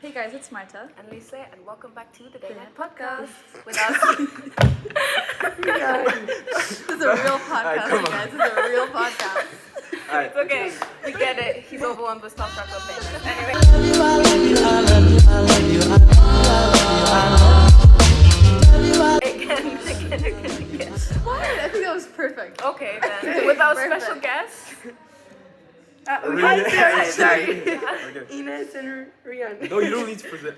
Hey guys, it's Marta. And Lisa, and welcome back to the Day Night Podcast. with us. This is a real podcast, you guys. This is a real podcast. It's okay, we get it. He's overwhelmed with Stop Chocolate famous. Anyway. Again. What? I think that was perfect. Okay, then. With our Perfect. special guest. Ines and Rian. No, you don't need to present.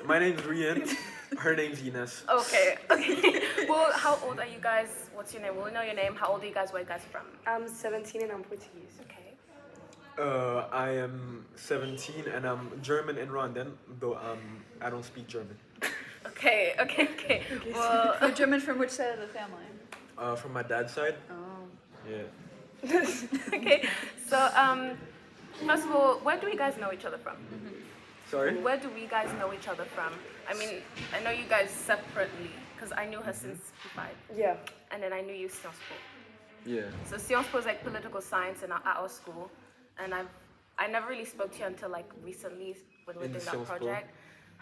My name's Rian. Her name's Ines. Okay. Well, how old are you guys? What's your name? We'll know your name. How old are you guys? Where are you guys from? I'm 17 and I'm Portuguese. Okay. I am 17 and I'm German and Rwandan, though I don't speak German. Okay. Well, You're German from which side of the family? From my dad's side. Oh. Yeah. okay. So, first of all, where do you guys know each other from? Sorry? Where do we guys know each other from? I mean, I know you guys separately, because I knew her since P5. Yeah. And then I knew you Sciences Po. Yeah. So Sciences Po is like political science at our school. And I never really spoke to you until like recently when we were In doing that Sciences Po. project.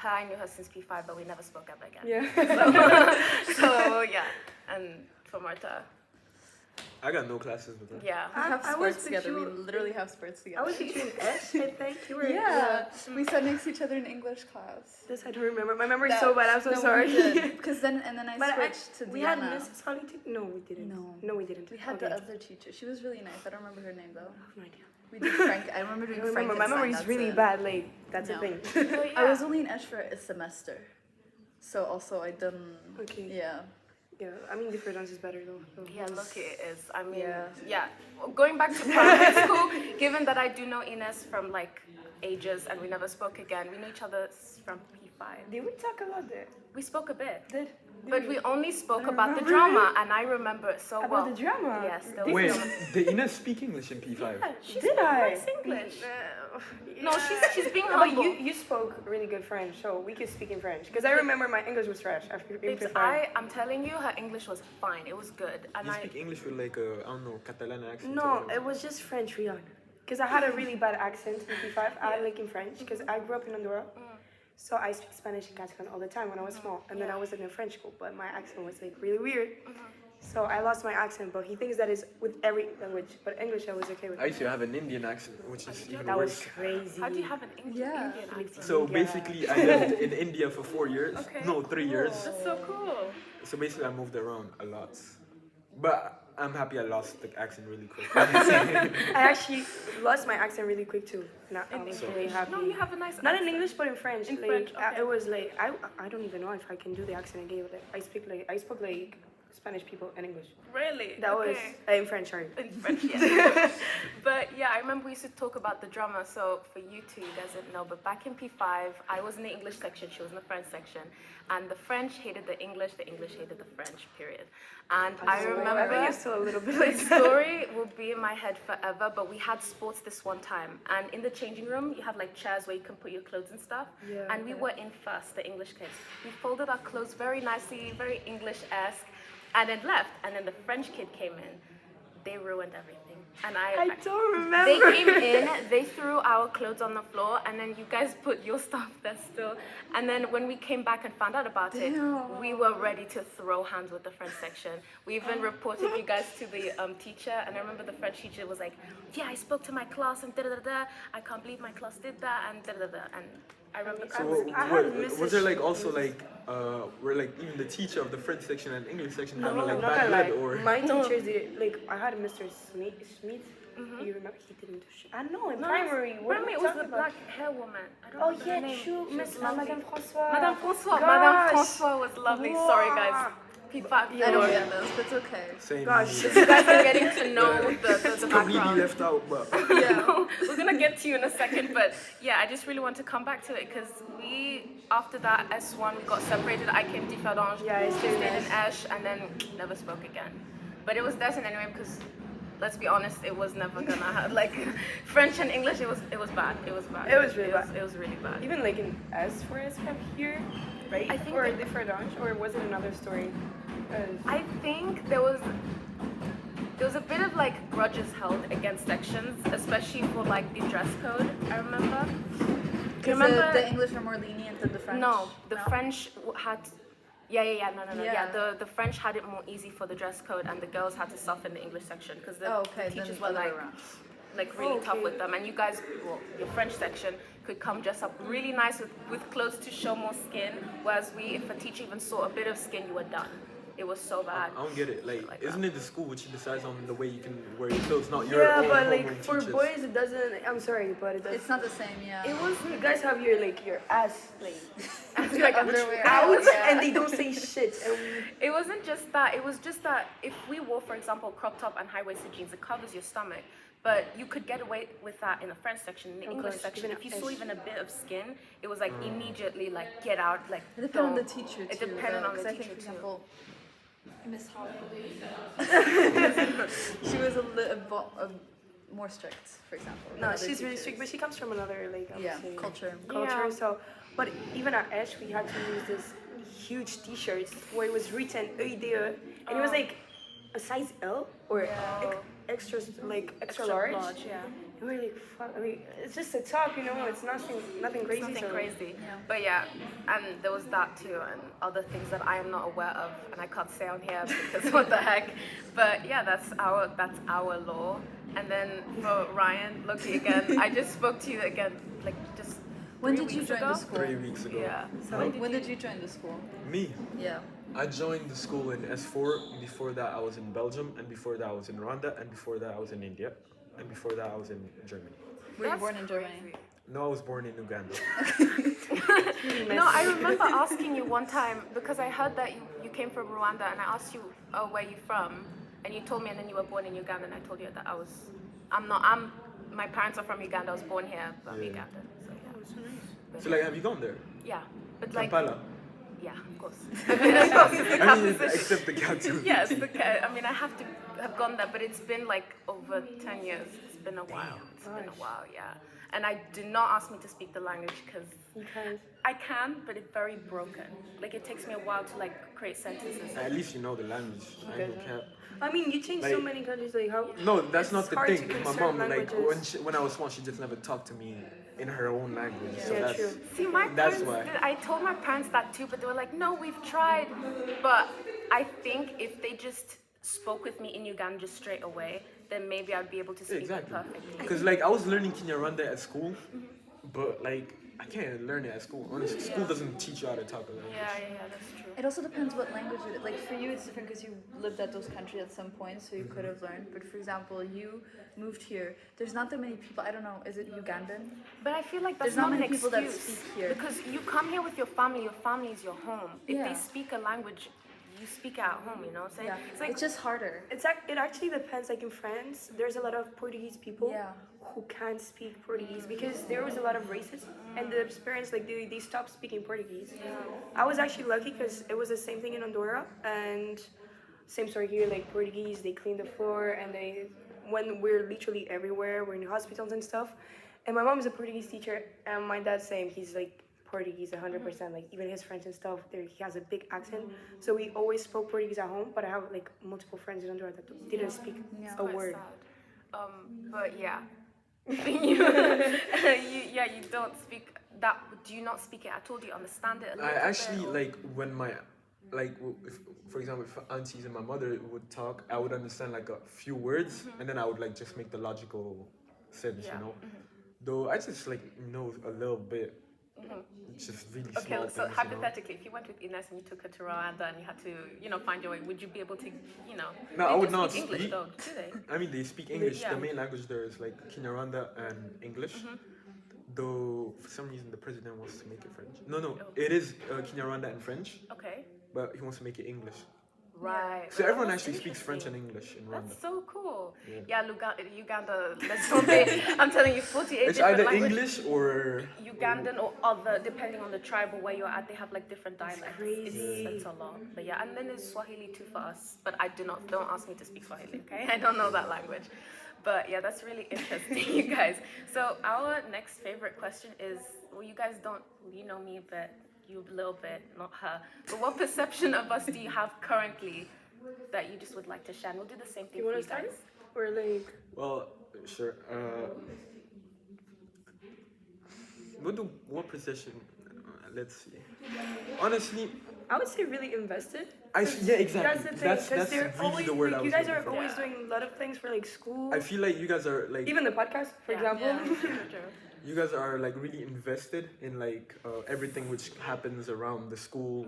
I knew her since P5, but we never spoke ever again. Yeah. So yeah. And for Marta, I got no classes with her. yeah. We have I sports was together. We between- literally have sports I together. was between S, I think. You were. Yeah. We sat next to each other in English class. This I don't remember. My memory is so bad. I'm so sorry. Because then I But switched to we had Diana. Mrs. Holly too? No, we didn't. No. we didn't. We had Okay. the other teacher. She was really nice. I don't remember her name though. I have no idea. We did Frank. I remember I doing don't remember. My Frankenstein. memory is that's really it. bad. Like that's No. the thing. So, yeah. I was only in Esh for a semester, so also I didn't. Okay. Yeah. Yeah. I mean, the first dance is better though. So. Yeah, look, it is. I mean, Yeah. yeah. Going back to primary school, given that I do know Ines from like ages and we never spoke again, we knew each other from P5. Did we talk a lot there? We spoke a bit. Did But we only spoke I about the remember. drama, and I remember it so about well. the drama? Yes, there was Wait, drama. did Ines speak English in P5? Yeah, she Did spoke I? nice English. No, Yeah. she's being But humble. you spoke really good French, so we could speak in French. Because I remember my English was trash after being Babes, P5. I'm telling you, her English was fine. It was good, and You I. speak English with like a, I don't know, Catalan accent? No, or it was just French, Rian. Because I had a really bad accent in P5. I had like in French, because I grew up in Andorra. So I speak Spanish and Catalan all the time when I was small. And then I was in a French school, but my accent was like really weird. So I lost my accent, but he thinks that is with every language. But English I was okay with. I used to have an Indian accent, which is even That was worse. crazy. How do you have an Indian accent? So basically, I lived in India for 4 years. Okay. No, 3 years. That's so cool. So basically, I moved around a lot. But I'm happy I lost the accent really quick. I actually lost my accent really quick too. And I'm really happy. No, you have a nice. Not in accent. English, but in French. In like, French, okay. It was like I don't even know if I can do the accent I gave. Like I spoke like Spanish people in English. Really? That okay. was in French. Sorry. In French, yeah. But yeah, I remember we used to talk about the drama. So for you two, you guys didn't know, but back in P5, I was in the English section, she was in the French section, and the French hated the English hated the French. Period. And I remember. I think you're still a little bit The like story will be in my head forever, but we had sports this one time. And in the changing room, you have like chairs where you can put your clothes and stuff. Yeah, And we were in first, the English kids. We folded our clothes very nicely, very English-esque, and then left. And then the French kid came in. They ruined everything. And I don't remember. They came in, they threw our clothes on the floor, and then you guys put your stuff there still. And then when we came back and found out about it, we were ready to throw hands with the French section. We even reported you guys to the teacher, and I remember the French teacher was like, yeah, I spoke to my class and da-da-da-da, I can't believe my class did that, and da-da-da-da. And I remember So was there like also like were like even the teacher of the French section and English section No, having like not bad gonna blood lie. or My teachers did like I had a Mr. Smith. You remember he didn't do shit. I know in primary. What Remember, are it we was the talking about? black hair woman. I don't Oh remember her yeah, name. true. She was Miss lovely. Madame François. Madame François. Gosh. Madame François was lovely. Sorry, guys. P5. I don't get this, but it's okay. same? Gosh. You guys are getting to know the Completely background. left out, but Yeah, we're gonna get to you in a second, but yeah, I just really want to come back to it because we, after that S1, we got separated. I came to Fadange, Yeah, I stayed in in Esh, and then never spoke again. But it was destined anyway because, let's be honest, it was never gonna have like French and English. It was bad. It was bad. It was really bad. It was really bad. Even like in S for S from here, right? I think or that- the Ferdinand, or was it another story? I think there was a bit of like grudges held against sections, especially for like the dress code. I remember. Because remember the English are more lenient than the French. No, the French had. No. Yeah, Yeah. the French had it more easy for the dress code, and the girls had to suffer in the English section because Oh, okay. the teachers then were other way around. like really tough Okay. with them. And you guys, well, your French section could come dressed up really nice with clothes to show more skin, whereas if a teacher even saw a bit of skin, you were done. It was so bad. I don't get it. Like, Like isn't that. it the school which decides on the way you can wear your clothes, not your Yeah, own but like homeroom for teachers? boys it doesn't. I'm sorry, but it does. It's not the same, yeah. It was you guys have your ass like like underwear. out Yeah. and they don't say shit. And It wasn't just that. It was just that if we wore, for example, crop top and high-waisted jeans, it covers your stomach. But you could get away with that in the French section. In the English gosh, section, even if you a saw ish. even a bit of skin, it was like immediately like get out, like It depended on the don't. teacher too. It depended though, on the 'cause I think, teacher for too. example, Miss Holly. She was a little more strict, for example. than no, other she's really teachers. strict, but she comes from another like I would Yeah, say, culture. culture. Yeah. So, but even at Ash, we had to use this huge T-shirts where it was written "Idea," and it was like a size L or extra like extra large. Yeah. And we're like, fuck. I mean, it's just a top, you know. It's nothing crazy. Nothing so. crazy. Yeah. But yeah, and there was that too, and other things that I am not aware of, and I can't say on here because what the heck. But yeah, that's our law. And then for Ryan, Loki again, I just spoke to you again, like just. When 3 did you weeks join ago? the school? 3 weeks ago. Yeah. So When did you join the school? Me, Yeah. I joined the school in S4. Before that, I was in Belgium, and before that, I was in Rwanda, and before that, I was in India, and before that, I was in Germany. Were you That's born in Germany? crazy. No, I was born in Uganda. No, I remember asking you one time because I heard that you came from Rwanda, and I asked you, "Oh, where you from?" And you told me, and then you were born in Uganda, and I told you that my parents are from Uganda. I was born here, but I'm Yeah. Ugandan. So yeah. So, like, have you gone there? Yeah, but like, Kampala? yeah, of course. I mean, I obviously have I mean, this- except the Gato. Yes, I mean, I have to have gone there, but it's been like over 10 years. It's been a while. It's been a while, yeah. And I do not ask me to speak the language because You can't. I can, but it's very broken. Like it takes me a while to like create sentences. At least you know the language. I ain't gonna cap. I mean, you change so Like- many countries. Like how? No, that's It's not the hard to thing. My concern mom, like, languages. when I was small, she just never talked to me in her own language. So Yeah, that's true. See, my That's parents, why. I told my parents that too, but they were like, no, we've tried. But I think if they just spoke with me in Uganda just straight away, then maybe I'd be able to speak it exactly. perfectly. Because like I was learning Kinyarwanda at school, but like I can't learn it at school. Honestly, school doesn't teach you how to talk a language. Yeah, that's true. It also depends what language it is. Like for you, it's different because you lived at those countries at some point, so you could have learned. But for example, you moved here. There's not that many people. I don't know. Is it Ugandan? But I feel like that's There's not not an many people that excuse speak here. because you come here with your family is your home. If Yeah. they speak a language, you speak it at home. You know what I'm saying? Yeah. It's like It's just harder. It actually depends. Like in France, there's a lot of Portuguese people Yeah. who can't speak Portuguese because there was a lot of racism, and the parents like they stopped speaking Portuguese. I was actually lucky because it was the same thing in Andorra, and same story here. Like Portuguese, they clean the floor, and when we're literally everywhere, we're in hospitals and stuff. And my mom is a Portuguese teacher, and my dad's same. He's like Portuguese 100%. Like even his friends and stuff, he has a big accent. So we always spoke Portuguese at home, but I have like multiple friends in Andorra that didn't speak Yeah. a quite word. sad. But yeah, you don't speak that. Do you not speak it at all? Do you understand it a little I bit? actually or- like when my if, for example, if aunties and my mother would talk, I would understand like a few words, and then I would like just make the logical sense, Yeah. you know. Though I just like know a little bit, just really Okay, small so things, you know. hypothetically, if you went with Ines and you took her to Rwanda and you had to, find your way, would you be able to, No, I they would do not speak English speak. though, do they? I mean, they speak English. Yeah. The main language there is like Kinyarwanda and English. Though for some reason the president wants to make it French. No, Oh. it is Kinyarwanda and French, Okay. but he wants to make it English. Right. So right, everyone that's actually speaks French and interesting. English in Rwanda. That's so cool. Yeah. Yeah, Uganda, let's not be, I'm telling you, 48 It's different either languages. English or Ugandan or other, depending on the tribe or where you're at, they have like different dialects. crazy. It's a lot. But yeah, and then there's Swahili too for us. But don't ask me to speak Swahili, okay? I don't know that language. But yeah, that's really interesting, you guys. So our next favorite question is, well, you guys know me a bit, you a little bit, not her. But what perception of us do you have currently that you just would like to share? And we'll do the same thing You for want you to start? guys. Or like well, sure. what position? Let's see. Honestly, I would say really invested. yeah, exactly. That's the thing, That's because they're really always the word I like, was you guys looking are for. always doing a lot of things for like school. I feel like you guys are like Even the podcast, for example. you guys are like really invested in like everything which happens around the school,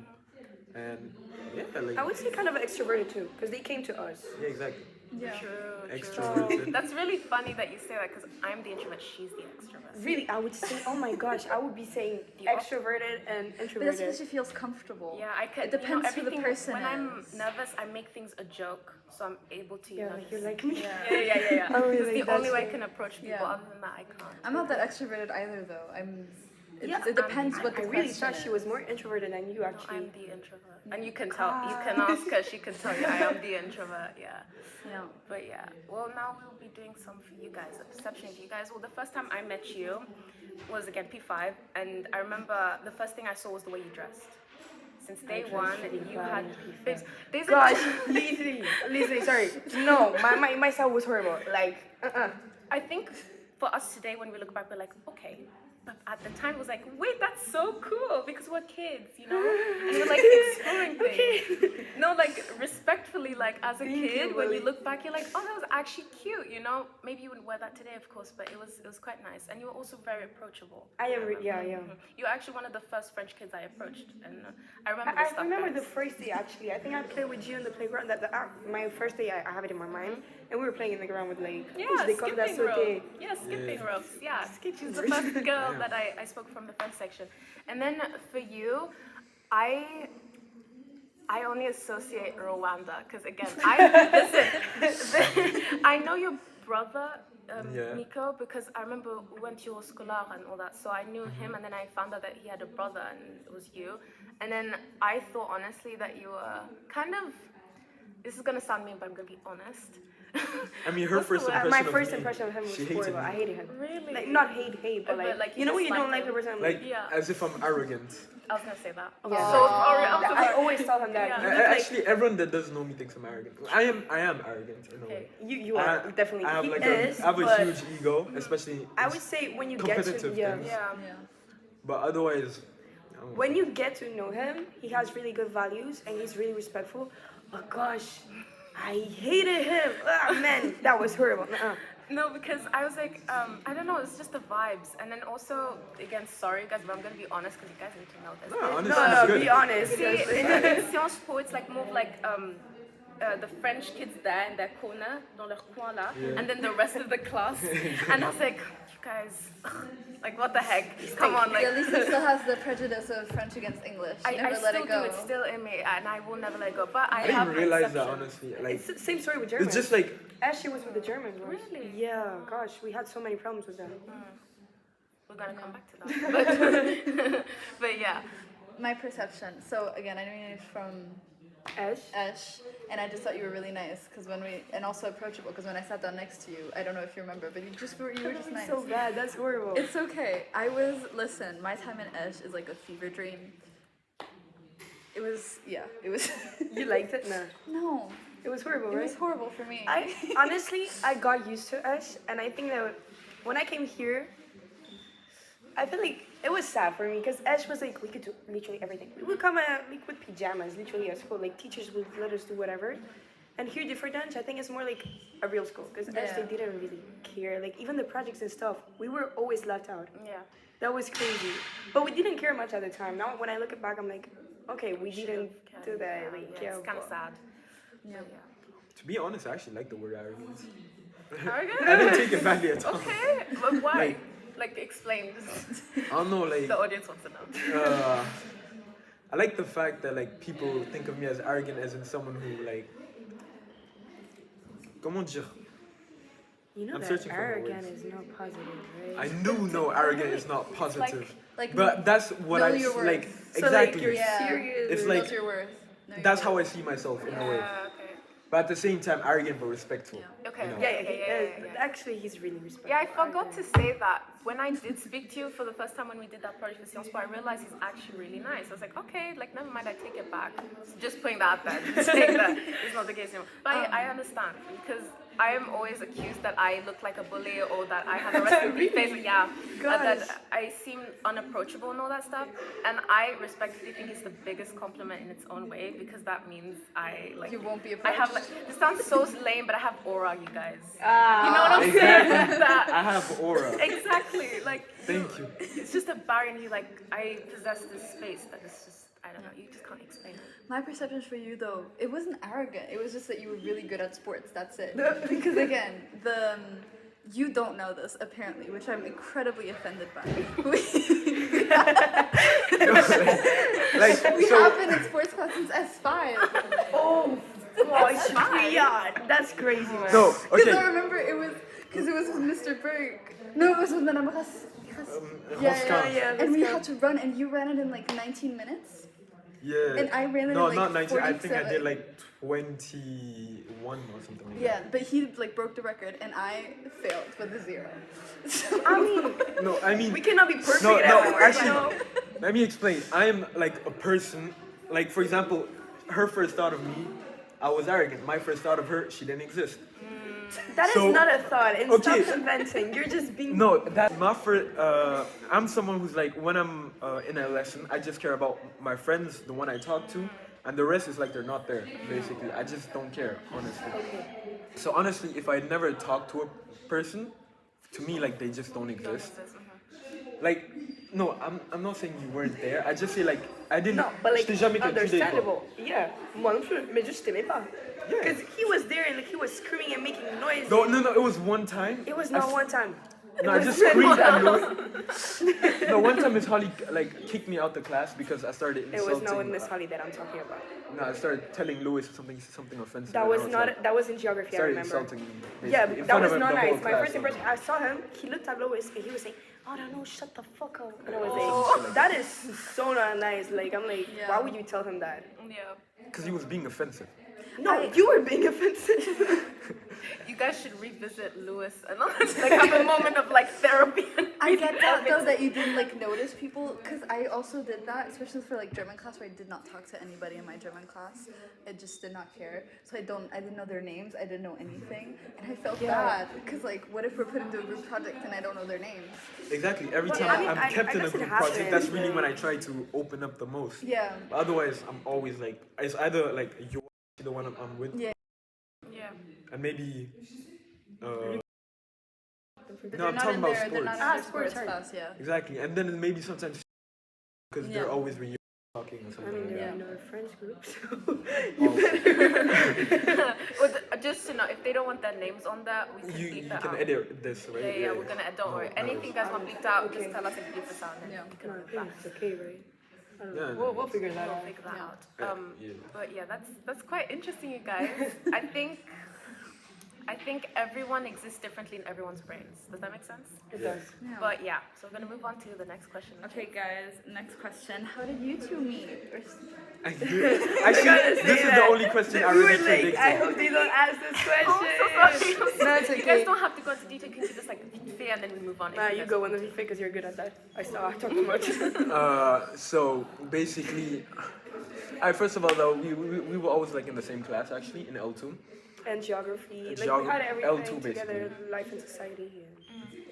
and yeah, like I would say kind of extroverted too, because they came to us. yeah, exactly. Yeah. True. Extroverted. That's really funny that you say that because I'm the introvert, she's the extrovert. Really, I would say, oh my gosh, I would be saying extroverted and But that's introverted. because she feels comfortable. Yeah, I could. It depends who the everything- person When I'm is. nervous, I make things a joke, so I'm able to. Yeah, just- you're like me. Yeah. Yeah. Oh, It's really? the only That's way I right. can approach people. Yeah. Other than that, I can't. I'm not that extroverted either, though. Yeah, It depends what I the really question thought she is. was more introverted than you No, actually. I'm the introvert, and you can tell. You can ask her; she can tell you. I am the introvert. Yeah. Yeah. But yeah, well, now we'll be doing some for you guys, a perception for you guys. Well, the first time I met you was again P5, and I remember the first thing I saw was the way you dressed. Since day one, you had babes. There's a- Gosh, literally, sorry. No, my style was horrible. Like, I think for us today, when we look back, we're like, okay. But at the time, it was like, wait, that's so cool because we're kids, you know? And we're like exploring things. No, like respectfully, like as a kid, when you look back, you're like, oh, that was actually cute, you know? Maybe you wouldn't wear that today, of course, but it was quite nice. And you were also very approachable. I am, yeah. You were actually one of the first French kids I approached, and I remember the I stuff. remember the guys. first day actually. I think I played with you in the playground. My first day, I have it in my mind, and we were playing in the ground with like Skipping rope. Yeah, skipping ropes. Yeah, she's the first girl that I spoke from the French section. And then for you, I only associate Rwanda because again, I know your brother. Nico, because I remember we went to your scholar and all that, so I knew him, and then I found out that he had a brother, and it was you. And then I thought honestly that you were kind of. This is gonna sound mean, but I'm gonna be honest. I mean, her What's the first word? impression My of first me, impression of him was she hated horrible. me. I hated him. Really? Like not hate, but But, like you you know when you don't dislike like the person. like Yeah. as if I'm arrogant. I was gonna say that. Yeah. I'm so I sorry. always tell him that. Yeah. You look like- Actually, everyone that doesn't know me thinks I'm arrogant. I am arrogant in a way. you are definitely. I have he like is, I have a but huge ego, especially I would say when you get to competitive yeah. things. Yeah. But otherwise, I don't know. When you get to know him, he has really good values and he's really respectful. But gosh, I hated him. Man, that was horrible. No, because I was like, I don't know, it's just the vibes. And then also, again, sorry guys, but I'm gonna be honest because you guys need to know this. No, honestly, it's good. Be honest. See, in Sciences Po, it's like more of like the French kids there in their corner, dans leur coin là, and then the rest of the class. And I was like, you guys, like what the heck? Come on, like. At least it still has the prejudice of French against English. You I never let still it go. do. It's still in me, and I will never let it go. But I I have didn't my realize that exceptions. honestly. Like It's the same story with Germans. it's just like Ashley was with the Germans once. Really? Yeah, gosh, we had so many problems with them. We're gonna come back to that. But yeah. My perception. So again, I know you're from Esh, and I just thought you were really nice because and also approachable because when I sat down next to you, I don't know if you remember, but you were just nice. So bad, that's horrible. It's okay. Listen, my time in Esh is like a fever dream. It was. You liked it? No. No, It was horrible, it right? was horrible for me. I honestly, I got used to Ash, and I think that when I came here, I feel like it was sad for me because Ash was like we could do literally everything. We would come like with pajamas, literally at school. Like teachers would let us do whatever. And here, different Dutch, I think it's more like a real school because Ash they didn't really care. Like even the projects and stuff, we were always left out. Yeah. That was crazy, but we didn't care much at the time. Now when I look back, I'm like, okay, we didn't do that. Like Yeah, it's kind of but- sad. Yeah. to be honest, I actually like the word arrogance. Arrogant? I don't take it badly at all. Okay, but why? Like explain. I don't know, like The audience wants to know. I like the fact that like people think of me as arrogant as in someone who like comment dire? You know I'm that searching for my arrogant words. is not positive, right? I do know arrogant is not positive. Like but that's what know I your worth. like So, exactly. Like, you're serious. It's Knows like your worth. Know your that's worth. how I see myself in a way. Yeah, okay. But at the same time arrogant but respectful. Yeah. Okay. You know? Yeah. Actually, he's really respectful. Yeah, I forgot to say that when I did speak to you for the first time when we did that project for Sciences Po, I realized he's actually really nice. I was like, okay, like never mind, I take it back. So just putting that out there, just saying that it's not the case anymore. But I understand because I am always accused that I look like a bully or that I have a resting face. Yeah, that I seem unapproachable and all that stuff. And I respectfully think it's the biggest compliment in its own way because that means I like. You won't be I have approached. like. This sounds so lame, but I have aura, you guys. You know what I'm saying? That, I have aura. exactly. Like. Thank you. It's just a barrier, and you like. I possess this space that is just. I don't know. You just can't explain it. My perception for you though, it wasn't arrogant. It was just that you were really good at sports. That's it. Because again, you don't know this apparently, which I'm incredibly offended by. We have been in sports class since S5. Oh gosh, Rian, that's crazy, man. No, Because okay. I remember it was with Mr. Berg. No, it was with Madame Ras. Yeah, And we had to run, and you ran it in like 19 minutes. Yeah. And I ran it no, in like not 19. I think I 47. did like 21 or something like Yeah, but he like broke the record, and I failed with a 0. I mean, that. No, I mean. we cannot be perfect No, at no, our work, actually, you know? let me explain. I'm like a person, like for example, her first thought of me, I was arrogant. My first thought of her, she didn't exist. That is So- not a thought, and okay. stop inventing. You're just being. No, that's my first. I'm someone who's like, when I'm in a lesson, I just care about my friends, the one I talk to, and the rest is like they're not there, basically. I just don't care, honestly. So honestly, if I never talk to a person, to me, like, they just don't exist. Like, no, I'm not saying you weren't there. I just say like, I didn't. No, but like, je t'ai jamais calculé, quoi. understandable. Yeah, moi non plus, mais juste t'aimais pas. Because he was there and like, he was screaming and making noise. No, it was one time. It was not one time. No, I just screamed and no, one time Miss Holly like kicked me out the class because I started It insulting. was not with Miss Holly that I'm talking about. No, I started telling Louis something offensive. That and was I not. like, that was in geography. I started remember. insulting him. Yeah, basically, in that front was of not the whole nice. My class, first so- impression, I saw him. He looked at Lois and he was saying, "Oh no, shut the fuck up." And I was like, "That is so not nice." Like I'm like, Yeah. why would you tell him that? Yeah. Because he was being offensive. No, you were being offensive. You guys should revisit Lewis and like have a moment of like therapy. I get that though that you didn't like notice people, because I also did that, especially for like German class where I did not talk to anybody in my German class. I just did not care, so I didn't know their names, I didn't know anything, and I felt bad because like, what if we're put into a group project and I don't know their names? Exactly. Every Well, time I mean, I'm kept in a guess it group project, happens, that's really yeah. when I try to open up the most. Yeah. Otherwise, I'm always like, it's either like you're the one I'm with, Yeah. Yeah. and maybe. But No, they're I'm not talking in about their, they're sports. not in their sports, sports sorry. class, yeah. Exactly, and then maybe sometimes because they're Yeah. always with you talking or I something. mean, like they're that. in our French group, so Well, just to know, if they don't want their names on that, we can You bleep that can out. edit this, right? Yeah, we're gonna. Don't worry. Anything you guys want bleeped out, just Okay. tell us and bleep this out. And Yeah. we can no, I bleep think that. it's okay, right? I don't know. Yeah, We'll figure that We'll out. figure that Yeah. out. Yeah. But yeah, that's quite interesting, you guys. I think everyone exists differently in everyone's brains. Does that make sense? It does. But yeah, so we're gonna move on to the next question. Okay, guys, next question. How did you two meet? Or Actually, this is the only question I We really were like, predicted. I hope they don't ask this question. No, it's You okay. guys don't have to go into detail. You can just like fair and then we move on. Nah, you go one of you because you're good at that. I talk too much. So basically, first of all, though, we were always like in the same class actually in L2. And geography. Like Geog- we had everything L2 together, basically. life and society.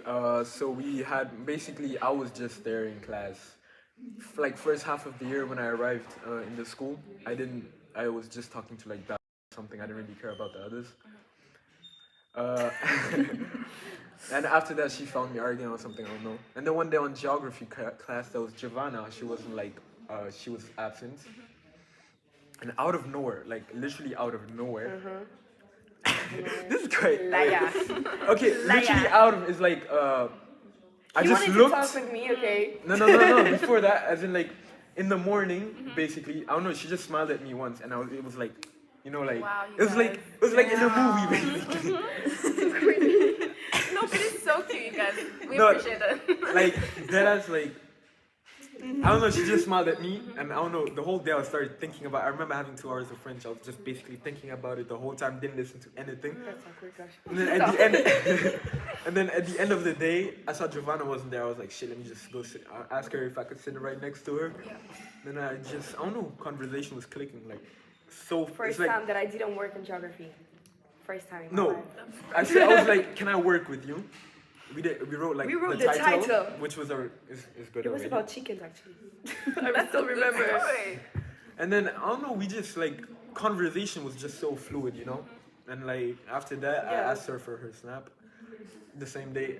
And So we had basically I was just there in class. Like first half of the year when I arrived in the school, I was just talking to like that something. I didn't really care about the others. And after that, she found me arguing or something. I don't know. And then one day on geography class, there was Giovanna. She wasn't like she was absent. And out of nowhere, like literally out of nowhere. This is great. Liar. Okay, literally out of is like I You just wanted looked. to talk with me, okay? No. Before that, as in like in the morning, basically, I don't know. She just smiled at me once, and it was like, you know, like Wow, you it was like guys. it was like in a movie, basically. No, but it's so cute, you guys. We No, appreciate it. Like that's like. I don't know, she just smiled at me, and I don't know, the whole day I started thinking about, I remember having 2 hours of French, I was just basically thinking about it the whole time, didn't listen to anything. That's awkward, gosh. And then at the end, and then at the end of the day, I saw Giovanna wasn't there, I was like, shit, let me just go sit, ask her if I could sit right next to her. Then I don't know, conversation was clicking, like, so, First it's like, time that I didn't work in geography. first time in my No, life. actually, I was like, "Can I work with you?" We wrote like We wrote the title. which was our is good It was already. about chickens, actually. I still remember. And then I don't know, we just like conversation was just so fluid, you know. And like after that, I Yeah. asked her for her snap the same day.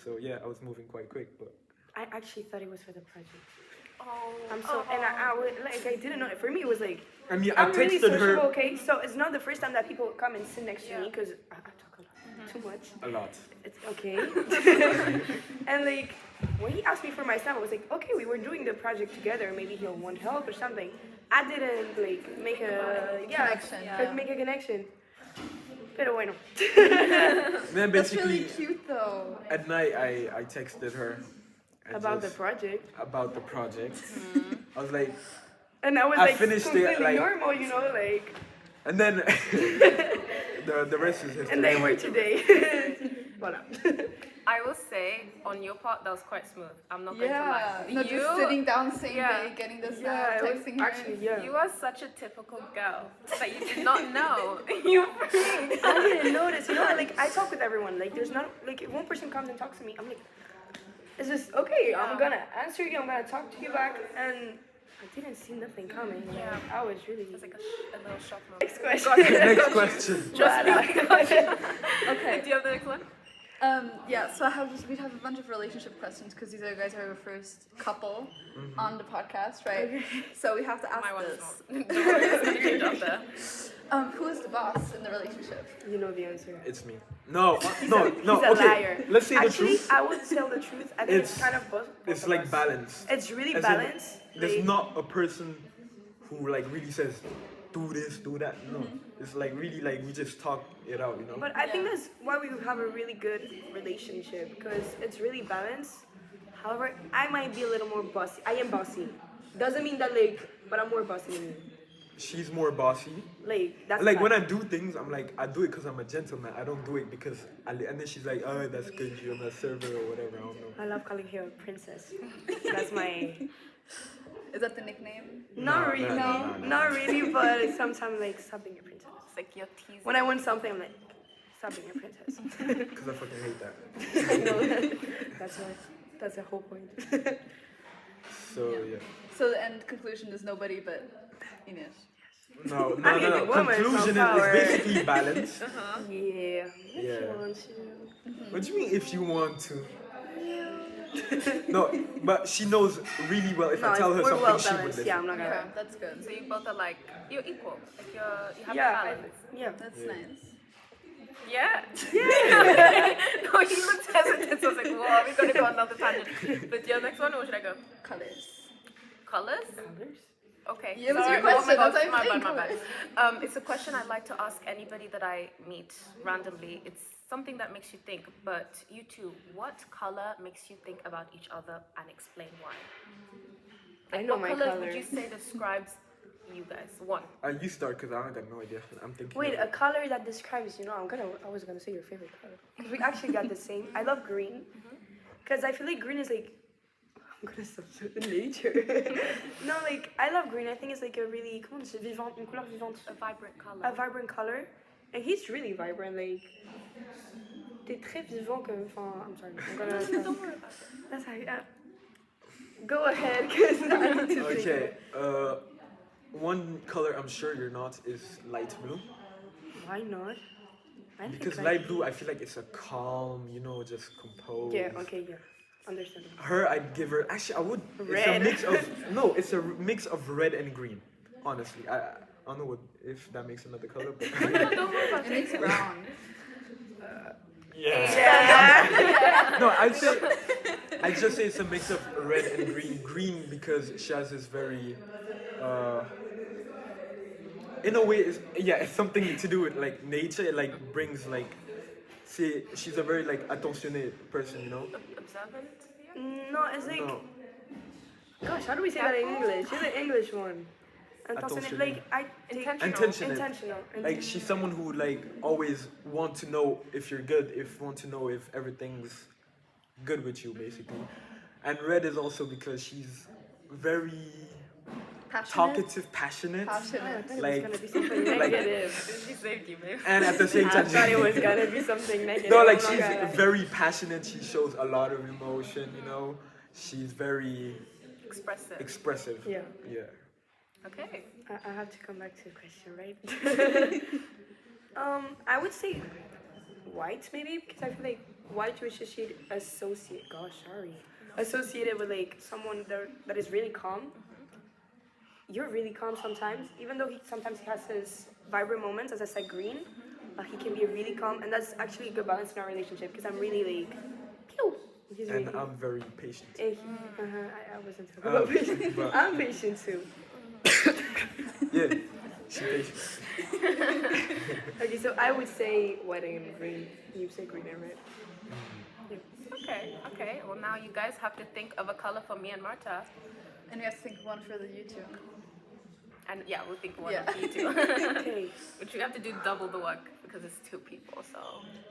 So yeah, I was moving quite quick, but I actually thought it was for the project. Oh, I'm so, and I would, like, I didn't know. For me, it was like, I mean, I I'm really texted sociable, her okay? So it's not the first time that people come and sit next to me because I talk a lot, too much. a lot. It's okay. And like, when he asked me for my snap, I was like, okay, we were doing the project together. Maybe he'll want help or something. I didn't like make a Connection, yeah. make a connection. Pero bueno. Then That's really basically cute though. at night, I texted her and About the just- project. about the project. I was like, And I was I like finished it, completely like- normal, you know, like. and then the rest is history. And they were today. Voilà. I will say, on your part, that was quite smooth. I'm not going to Yeah. lie. No, just sitting down same Yeah. day, getting the Yeah, snap, it was texting her. actually, yeah. You are such a typical girl that you did not know. You freaking- I didn't notice, you know, like I talk with everyone. Like there's not like if one person comes and talks to me, I'm like, it's just okay. I'm gonna answer you. I'm gonna talk to you back, and I didn't see nothing coming. Like, Yeah. I was really. It's like a little shock moment. Next question. Next question. Okay. Do you have the next one? Yeah, so we'd have a bunch of relationship questions because these guys are our first couple on the podcast, right? So we have to ask My one is this. not. Don't worry, it's gonna change after. Who is the boss in the relationship? You know the answer. It's me. No, He's no, a, no. he's a Okay, liar. let's say Actually, the truth. I would tell the truth. I think it's It's- kind of both. It's of like us. balanced. It's really As in, balanced. There's Like, not a person who like really says, do this, do that. No, it's like really like we just talk it out, you know. But I think that's why we have a really good relationship because it's really balanced. However, I might be a little more bossy. I am bossy. Doesn't mean that like, but I'm more bossy than you. She's more bossy. Like that's Like the when I fact. do things, I'm like, I do it because I'm a gentleman. I don't do it because and then she's like, oh, that's good, you're my server or whatever. I don't know. I love calling her a princess. That's my. Is that the nickname? Not No, really, no. not really, but sometimes like stop being a princess. It's like you're teasing. When I want something, I'm like, stop being a princess. Because I fucking hate that. I know. That's the whole point. So yeah. So the end conclusion is nobody but Ines. No, no, I mean, no, the no. woman Conclusion from is power. basically balanced. Yeah. If Yeah. you want to. What do you mean if you want to? No, but she knows really well. If No, I tell her we're something, well she would balanced. listen. Yeah, I'm not Yeah, gonna. that's good. So you both are like, you're equal. Like you have Yeah, balance. yeah. That's Yeah. nice. Yeah. Yeah. No, he looked hesitant. So I was like, well, are we going to go another tangent? But your next one, or should I go? Colors. Colors? Colors? Okay. Yeah, it was sorry. your question, Oh my God, that's why I'm my saying bad, my colors. bad. It's a question I'd like to ask anybody that I meet randomly. It's something that makes you think. But you two, what color makes you think about each other and explain why? I know what my colors color. would you say describes you guys? One. You start because I got no idea. I'm thinking. Wait, of a it. color that describes, I was gonna say your favorite color. Because we actually got the same. I love green. Because I feel like green is like, I'm gonna substitute the nature. No, like, I love green. I think it's like a really, comment on dit, vivante, une couleur vivante. A vibrant color. A vibrant color. And he's really vibrant, like, t'es très vivant comme, enfin, I'm sorry. I'm gonna, Don't worry about it. that's how, go ahead, because I need to think. Okay. One color I'm sure you're not is light blue. Why not? I think Because light blue, I feel like it's a calm, just composed. Yeah, okay, yeah. Understandable. Her, I'd give her. Actually, I would. It's Red. a mix of no. It's a mix of red and green. Honestly, I don't know what if that makes another color. But Don't worry about It makes it. brown. Yeah. no, I'd just say it's a mix of red and green. Green because she has this very, in a way, it's something to do with like nature. It like brings like, see, she's a very like attentionné person, Observant? No, it's like, No, gosh, how do we say that in English? She's an English one. Attentionné. Like, I take Intentional. intentional. like she's someone who would like always want to know if you're good, want to know if everything's good with you, basically. And red is also because she's very Passionate. talkative, passionate. Passionate. It's Like, gonna be something like- negative. She saved you, babe. and at the same I time, thought it was gonna be something negative. no, like I'm not she's gonna lie. very passionate. She shows a lot of emotion. You know, she's very Expressive. expressive. Yeah. Yeah. Okay. I have to come back to the question, right? I would say white maybe because I feel like white you associate associated with like someone that is really calm. You're really calm sometimes, even though sometimes he has his vibrant moments, as I said, green. He can be really calm, and that's actually a good balance in our relationship because I'm really like, pew. He's really. And I'm very patient. I wasn't talking about patience. but- I'm patient too. Yeah. She's patient. Okay, so I would say wedding and green. You say green and red. Okay. Well, now you guys have to think of a color for me and Marta. And we have to think of one for the YouTube. And yeah, we'll think one Yeah. of you two. Okay. But you have to do double the work because it's 2 people, so.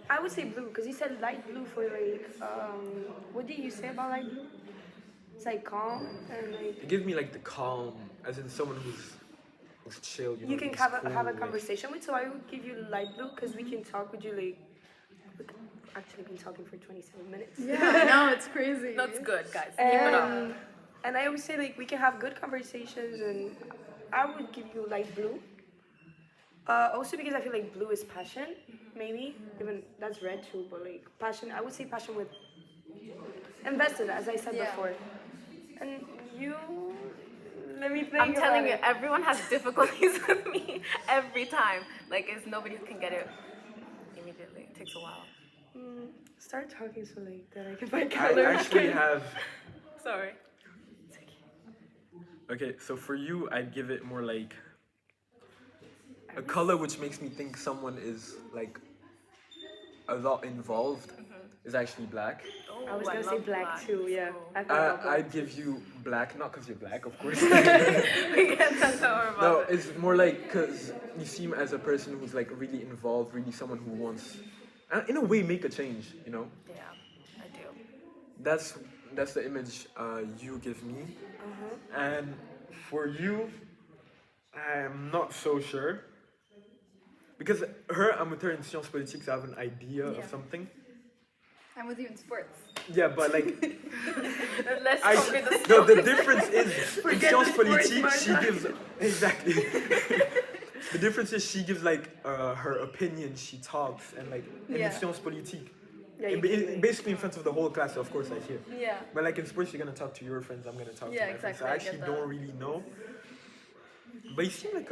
I would say blue because you said light blue for like what did you say about light blue? It's like calm and like It gives me like the calm, as in someone who's chill. you can who's have cool, a like- conversation with. So I would give you light blue because we can talk with you like we've actually been talking for 27 minutes. Yeah, I know, it's crazy. That's good, guys. Keep it up. And I would say like we can have good conversations and I would give you light blue. Also because I feel like blue is passion, maybe. Even that's red too, but like passion, I would say passion with invested, as I said Yeah. before. And you, let me think. I'm telling about you, it. everyone has difficulties with me every time. Like, nobody can get it immediately. It takes a while. Start talking so like that I can find I colors. actually have. Sorry. Okay, so for you, I'd give it more like a color which makes me think someone is like a lot involved is actually black. Oh, I was gonna say love black too, It's yeah. cool. I thought about black. I'd give you black, not because you're black, of course. We get that over about No, it. it's more like because you seem as a person who's like really involved, really someone who wants, in a way, make a change. You know, Yeah, I do. that's the image you give me. And for you, I'm not so sure. Because I'm with her in sciences politiques, I have an idea Yeah. of something. I'm with you in sports. Yeah, but like, Let's I, conquer the no, the difference is in Forget sciences the sports, politiques, she Martha. gives, exactly. The difference is she gives like her opinion, she talks, and like in Yeah. sciences politiques, Yeah, you can, like- basically in front of the whole class, so of course I hear. Yeah. But like in sports, you're gonna talk to your friends, I'm gonna talk Yeah, to my friends. So exactly, I I actually get don't that. really know. But you seem like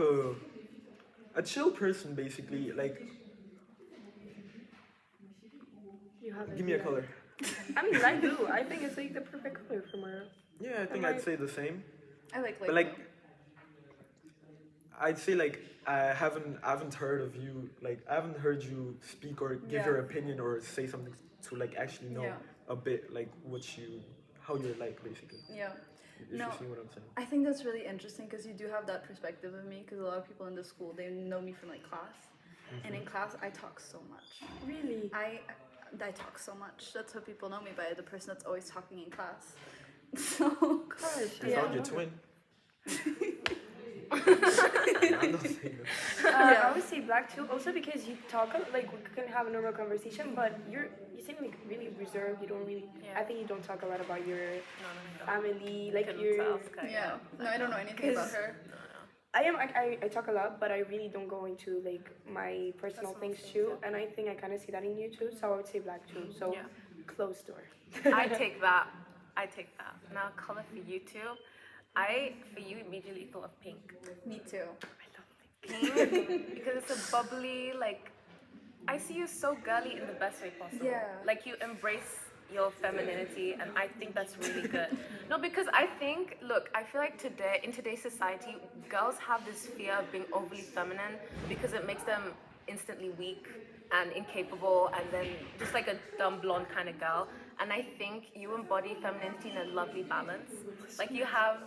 a chill person, basically. Like, You have give me a color. I mean, light blue. I think it's like the perfect color for Mara. Yeah, I think I'd say the same. I like But like, I'd say like I haven't heard of you, like I haven't heard you speak or give Yeah. your opinion or say something to like actually know Yeah. a bit like how you're like basically. Yeah. If No. you see what I'm saying. I think that's really interesting because you do have that perspective of me because a lot of people in the school, they know me from like class. And in class, I talk so much. Really? I talk so much. That's how people know me by, the person that's always talking in class. So, Gosh, I Yeah. found your twin. I'm not saying that. I would say black too. Also because you talk like we can have a normal conversation, but you seem like really reserved. You don't really. Yeah. I think you don't talk a lot about your No. family, like Couldn't your. tell, okay, yeah. No, I don't know anything about her. I talk a lot, but I really don't go into like my personal things too, and I think I kind of see that in you too. So I would say black too. So Yeah. closed door. I take that. Now, color for you too. For you, immediately thought of pink. Me too. Pink because it's a bubbly, like, I see you so girly in the best way possible. Yeah. Like you embrace your femininity, and I think that's really good. No, because I feel like in today's society, girls have this fear of being overly feminine because it makes them instantly weak and incapable, and then just like a dumb blonde kind of girl. And I think you embody femininity in a lovely balance. Like you have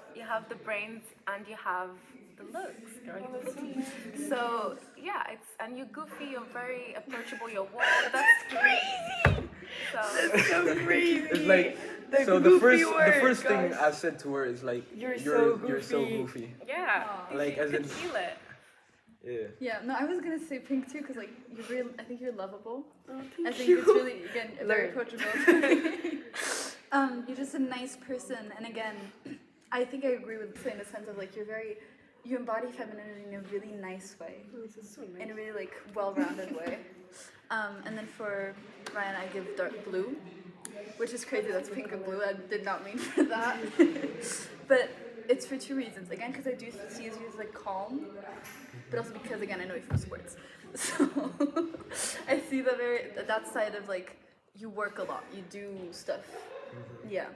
the brains and you have the looks, girl. You're pretty. So yeah, and you're goofy. You're very approachable. You're warm. That's crazy. So So crazy. It's like So goofy the word, first thing guys. I said to her is like, You're so you're so goofy." goofy. Yeah. Like, You as could in- feel it. Yeah. Yeah, no, I was gonna say pink too, because like you're real. I think you're lovable. Oh, I thank think you. it's really again very Learn. approachable. You're just a nice person, and again, I think I agree with in the sense of like you embody femininity in a really nice way, Oh, this is so in nice. a really like well-rounded way. And then for Ryan, I give dark blue, which is crazy. That's pink and blue. I did not mean for that, but it's for two reasons. Again, because I do see you as like calm, but also because again I know you from sports, so I see that side of like you work a lot, you do stuff, yeah,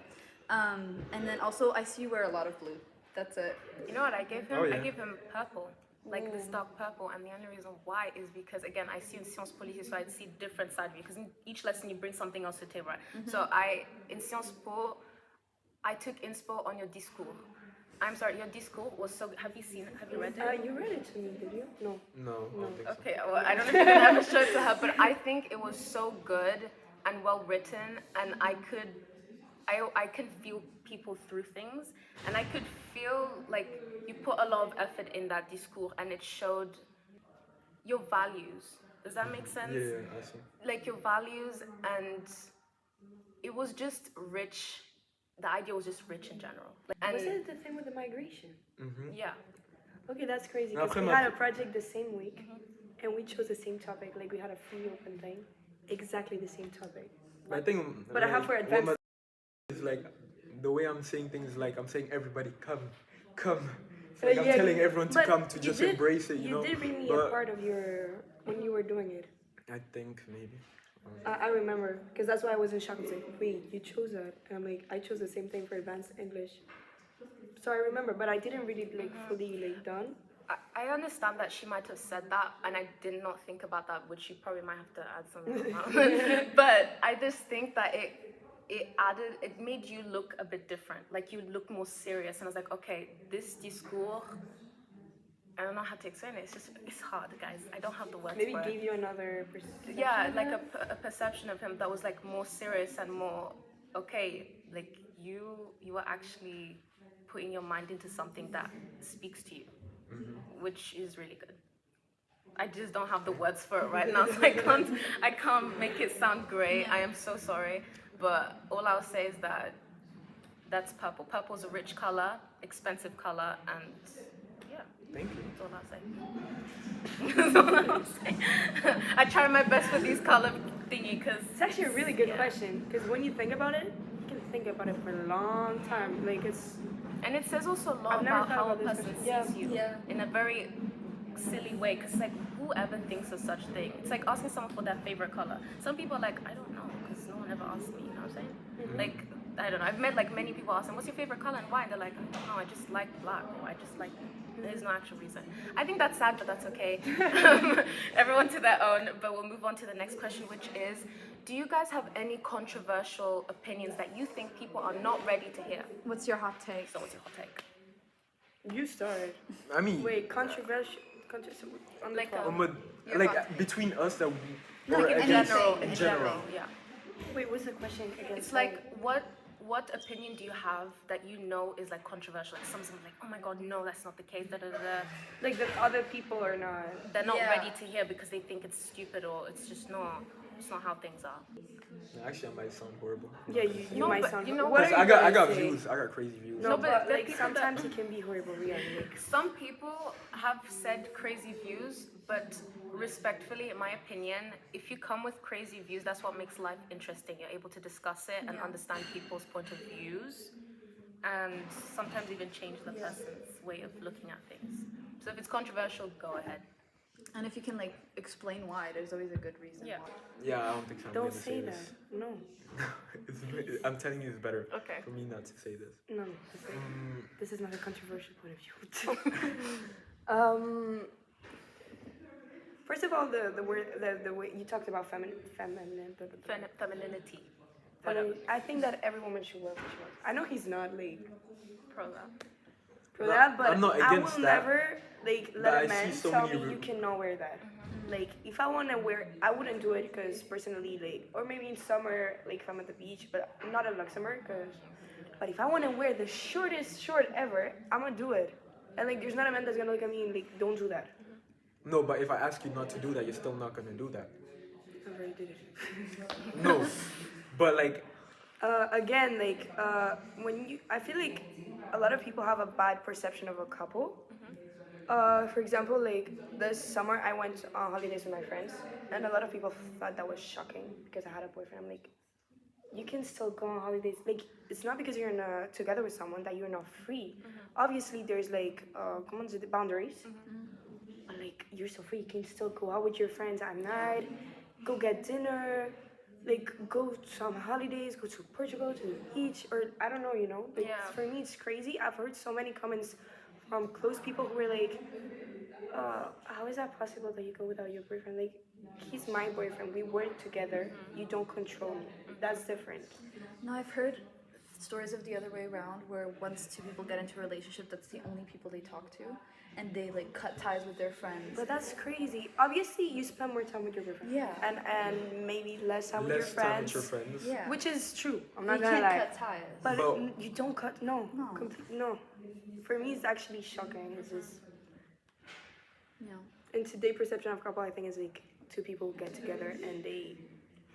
and then also I see you wear a lot of blue. That's it. You know what I gave him? Oh, yeah. I gave him purple. Like this dark purple, and the only reason why is because again I see in Sciences Police, so I see different side of you because in each lesson you bring something else to the table, right? So in Sciences Po, I took inspo on your discours. I'm sorry, your discours was so. Have you seen it? Have you read it? You read it to me, did you? No. No, I don't think so. Okay, well, I don't know if you're gonna have to show it to her, but I think it was so good and well written, and I can feel people through things, and I could feel like you put a lot of effort in that discours, and it showed your values. Does that make sense? Yeah, I see. Like your values, and it was just rich. The idea was just rich in general. And Was it the thing with the migration? yeah, Okay, that's crazy. Now, Because we come had up- a project the same week, and we chose the same topic. Like we had a free open thing, exactly the same topic. I think. But I have for what advanced- It's like the way I'm saying things. Like I'm saying, everybody come. It's like I'm Yeah, telling everyone to but come to you just did- embrace it. You know. did read me But a part of your when you were doing it. I think maybe. I remember because that's why I was in shock. I was like, wait, you chose that, and I'm like, I chose the same thing for advanced English. So I remember, but I didn't read it like fully like done. I understand that she might have said that, and I did not think about that, which she probably might have to add something. But I just think that it made you look a bit different. Like you look more serious, and I was like, okay, this discours. I don't know how to explain it. It's hard, guys. I don't have the words Maybe for it. gave you another perspective. Yeah, like a perception of him that was like more serious and more okay. Like you were actually putting your mind into something that speaks to you, which is really good. I just don't have the words for it right now, so I can't make it sound great. I am so sorry, but all I'll say is that that's purple. Purple's a rich color, expensive color, and yeah. Thank you. That's all I'll say. That's all I'll say. I try my best with these color thingy because It's actually a really good question because when you think about it, you can think about it for a long time. Like it's and it says also a lot I've never about thought how a about this person before. sees you Yeah. in a very silly way. Because like whoever thinks of such thing, it's like asking someone for their favorite color. Some people are like, I don't know because no one ever asked me. You know what I'm saying? Like I don't know. I've met like many people asking, what's your favorite color and why? And they're like, I don't know. I just like black or I just like. There's no actual reason. I think that's sad, but that's okay. Everyone to their own. But we'll move on to the next question, which is, do you guys have any controversial opinions that you think people are not ready to hear? What's your hot take? So what's your hot take? you started. I mean, Wait, controversial on the Like, call. Your like hot take. between us that we. Like or in against- general, in general. Yeah. Wait, what's the question again? It's like, what opinion do you have that you know is like controversial? Like someone's like, oh my god, no, that's not the case. Da, da, da, da. like the other people are not. They're not Yeah. ready to hear because they think it's stupid or it's just not. It's not how things are. Actually, I might sound horrible. Yeah, you No, might but sound. you know what what? are you I got gonna say? views. I got crazy views. No, No, but but there are like people that- sometimes it can be horrible. Really, like Some people have said crazy views, but respectfully, in my opinion, if you come with crazy views, that's what makes life interesting. You're able to discuss it and understand people's point of views, and sometimes even change the person's way of looking at things. So if it's controversial, go ahead. And if you can like explain why, there's always a good reason. Yeah. Why. Yeah, I don't think so. I'm don't gonna say this. that. No, I'm telling you, it's better Okay. for me not to say this. no. This is not a controversial point of view. First of all, the word the way you talked about Femininity. I think that every woman should wear what she wants. I know he's not like Pro that. for that, but I'm not I against will that. never like But let I a man see so tell many me you cannot wear that. Like if I want to wear, I wouldn't do it because personally, like, or maybe in summer, like if I'm at the beach, but not in Luxembourg. But if I want to wear the shortest short ever, I'm gonna do it. And like, there's not a man that's gonna look at me and like, don't do that. No, but if I ask you not to do that, you're still not gonna do that. I already did it. No, but like, Again, like when you, I feel like a lot of people have a bad perception of a couple. For example, like this summer I went on holidays with my friends, and a lot of people thought that was shocking because I had a boyfriend. I'm like, you can still go on holidays. Like, it's not because you're together with someone that you're not free. Obviously, there's like, comment on the boundaries. But like, you're so free. You can still go out with your friends at night, go get dinner, like go to some holidays, go to Portugal, to the beach, or I don't know, you know. Like, for me, it's crazy. I've heard so many comments from close people who were like, how is that possible that you go without your boyfriend? Like, he's my boyfriend. We work together. You don't control me. That's different. No, I've heard stories of the other way around where once two people get into a relationship, that's the only people they talk to, and they like cut ties with their friends. But that's crazy. Obviously, you spend more time with your boyfriend. Yeah. And maybe less time with your less time friends. with your friends. Yeah. Which is true. I'm you not gonna can't lie. cut ties. But But- you don't cut. No. No. No. For me, it's actually shocking. It's just Yeah. in today's perception of couple, I think is like two people get together and they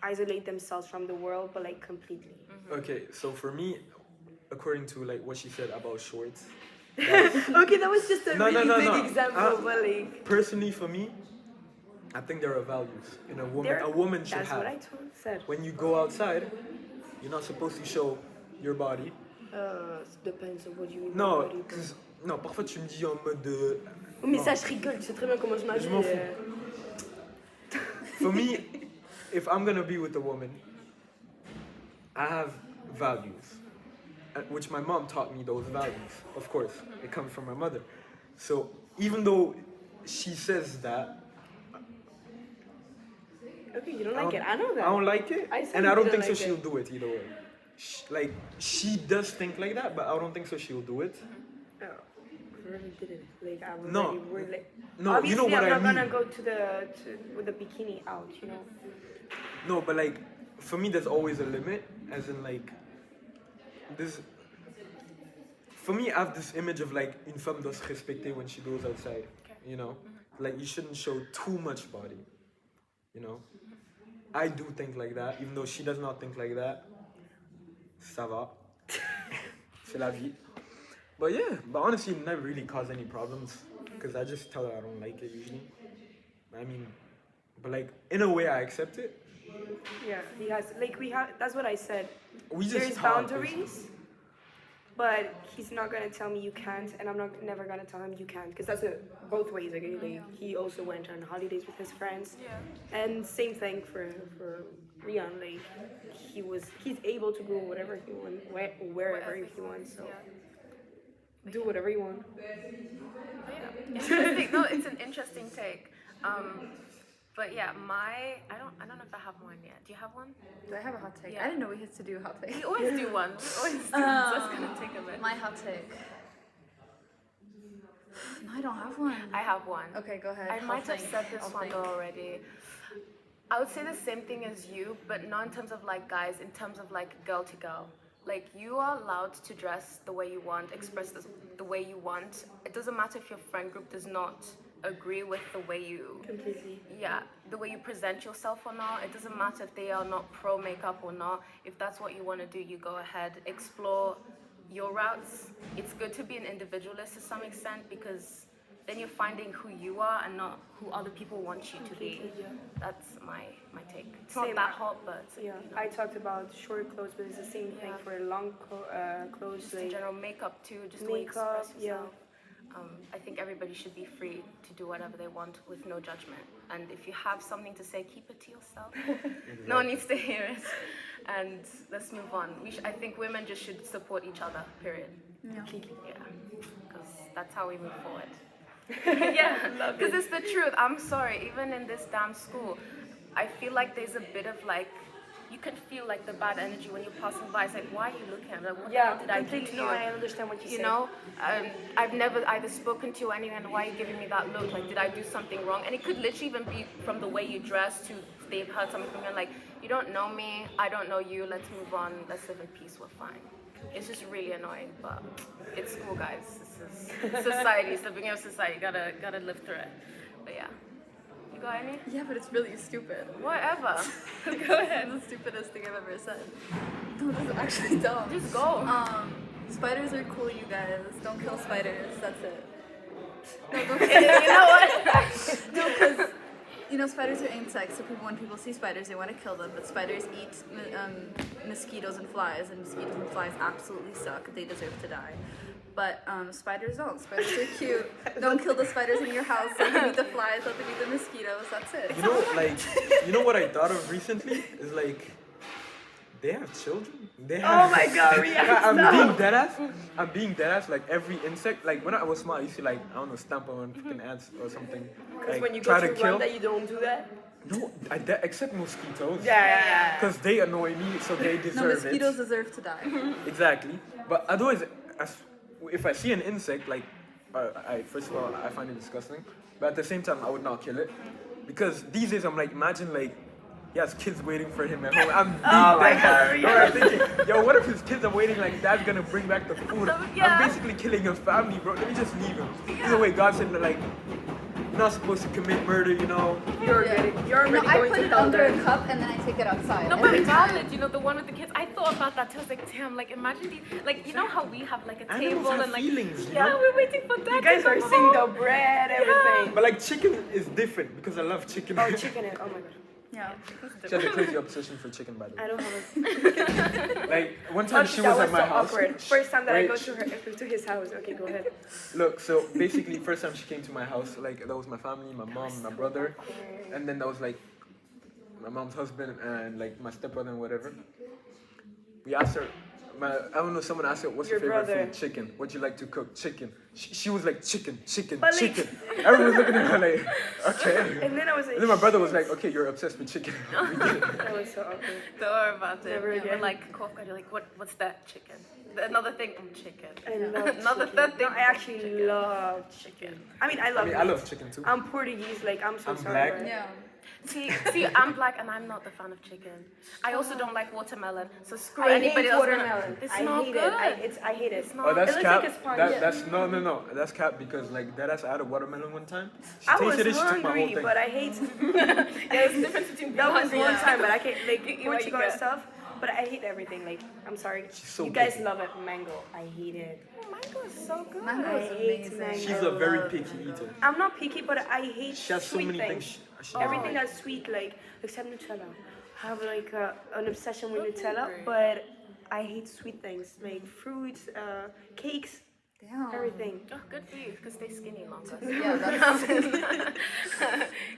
isolate themselves from the world, but like completely. Okay, so for me, according to like what she said about shorts, Okay, that was just a No, no, really no, big no. example, but like personally for me, I think there are values in a woman. A woman should that's have. what I said. When you go outside, you're not supposed to show your body. Depends on what you mean. by Non, body, but- non, parfois tu me dis en mode de. Oh, mais Non. ça, je rigole, tu sais très bien comment je m'habille. Je m'en fous. For me, if I'm gonna be with a woman, I have values, which my mom taught me those values. Of course, it comes from my mother. So even though she says that, Okay, you don't like it. I know that. I don't like it, I said and you I don't didn't think so. like She'll it. do it either way. Like she does think like that, but I don't think so. She'll do it. Oh, I really did it. Like, I really, No. really. No, Obviously, you know what I'm I not mean. gonna go with the bikini out, you know. No, but like for me, there's always a limit. As in like this. For me, I have this image of like une femme doit se respecter when she goes outside. You know, like you shouldn't show too much body. You know, I do think like that, even though she does not think like that. Ça va. C'est la vie. But yeah, but honestly, it never really caused any problems because I just tell her I don't like it usually. I mean, but like in a way, I accept it. Yeah, he has. Like, we have. That's what I said. We just There's talk, boundaries, but he's not gonna tell me you can't, and I'm never gonna tell him you can't, because that's both ways. Okay, like he also went on holidays with his friends, and same thing for Rian. Like he's able to go whatever he wants, wherever he wants. So do whatever you want. Interesting. No, it's an interesting take. But yeah, I don't know if I have one yet. Do you have one? Do I have a hot take? Yeah. I didn't know we had to do a hot take. We always do one. We always do. So it's gonna take a minute. My hot take. No, I don't have one. I have one. Okay, go ahead. I I'll might have think. said this I'll one think. already. I would say the same thing as you, but not in terms of like guys, in terms of like girl to girl. Like you are allowed to dress the way you want, express the way you want. It doesn't matter if your friend group does not agree with the way you Completely. the way you present yourself or not. It doesn't matter if they are not pro makeup or not. If that's what you want to do, you go ahead, explore your routes. It's good to be an individualist to some extent because then you're finding who you are and not who other people want you to be. Yeah. That's my take. It's Same. not that hot, but Yeah, you know, I talked about short clothes, but it's the same thing Yeah. for long clothes. just in Like, general makeup too, just the way you Makeup, express yeah. yourself. I think everybody should be free to do whatever they want with no judgment. And if you have something to say, keep it to yourself. No one needs to hear it. And let's move on. I think women just should support each other, period. Yeah. Yeah, because that's how we move forward. Yeah, because it's the truth. I'm sorry, even in this damn school, I feel like there's a bit of like you can feel like the bad energy when you're passing by. It's like, why are you looking at me? Like, what the Yeah, hell did I do completely. to No, you? I understand what you You say. know, I've never either spoken to you or anything, and why are you giving me that look? Like, did I do something wrong? And it could literally even be from the way you dress to they've heard something from you. Like, you don't know me, I don't know you. Let's move on. Let's live in peace. We're fine. It's just really annoying, but it's school, guys. This is society. It's the beginning of society. Gotta live through it. But yeah, you got any? Yeah, but it's really stupid. Whatever. Go ahead. It's the stupidest thing I've ever said. No, this is actually dumb. Just go. Spiders are cool, you guys. Don't kill spiders. That's it. No, don't You know what? No, because you know spiders are insects. So when people see spiders, they want to kill them. But spiders eat mosquitoes and flies, and mosquitoes and flies absolutely suck. They deserve to die. But spiders don't. Spiders are cute. Don't kill the spiders in your house. Let them eat the flies. Let them eat the mosquitoes. That's it. You know what I thought of recently is like, they have children. They Oh have. my god, Rian, I'm stop. being deadass. I'm being deadass. Like every insect. Like when I was small, I used to like I don't know stamp on freaking ants or something. Because Like when you try go to to kill. Rwanda, you don't do that. No, except mosquitoes. Yeah. Because they annoy me, so they No, deserve mosquitoes it. deserve to die. Exactly. But otherwise, if I see an insect, like, first of all, I find it disgusting. But at the same time, I would not kill it. Because these days, I'm like, imagine, like, he has kids waiting for him at home. I'm being dead. No, I'm thinking, yo, what if his kids are waiting, like, dad's gonna bring back the food? Yeah. I'm basically killing a family, bro. Let me just leave him. Either way, God said, like, you're not supposed to commit murder, you know? You're No, already I going put to it hell under a then. cup and then I take it outside. No, but every time. valid, you know, the one with the kids. I thought about that too. I was like, damn, like imagine these, like you know how we have like a Animals table have and like, feelings, you yeah, know? we're waiting for You dad guys to are come seeing home. the bread, everything. But, like, chicken is different because I love chicken. Oh, chicken is, oh my god. Yeah. She has a crazy obsession for chicken, by the way. I don't have a... Like, one time she that was was at my so house. awkward. First time that I Wait, go to his house. Okay, go ahead. Look, so basically, first time she came to my house, like, that was my family, my mom, my brother, and then that was, like, my mom's husband and, like, my stepbrother and whatever. We asked her, I don't know, someone asked her, what's your Your favorite brother. food? Chicken. What'd you like to cook? Chicken. She was like, chicken, chicken, But, like- chicken. Everyone was looking at her like, okay. And then I was like... And then my brother was like, okay, you're obsessed with chicken. We get it. That was so awkward. Don't worry about it. Never We're again. like, you're like, what's that? Chicken. Another thing, chicken. I love Another chicken. third thing. No, I actually love chicken. I mean, I love I meat. love chicken too. I'm Portuguese, like, I'm so I'm sorry. black. but- Yeah. See, I'm black and I'm not the fan of chicken. I also don't like watermelon. So screw I anybody hate else. watermelon. It's I not hate good. it. I hate it. It's not. Oh, that's It looks cap. like a sponge. That's no. That's cap because like that I had a watermelon one time. She I was tasted it, she took my whole hungry, thing. but I hate... There's a difference between That was hungry one and- time, but I can't, like, You- you Portugal and get- stuff. But I hate everything, like, I'm sorry. She's so you guys picky. love it, mango. I hate it. Mango is so good. Mango is I hate amazing. mango. She's a very picky eater. I'm not picky, but I hate She has so sweet many things. things. She Everything that's sweet, like, except Nutella. I have, like, an obsession with Nutella, but I hate sweet things, like fruits, cakes, Damn. everything. Oh, good for you, because stay skinny longer. Yeah, that's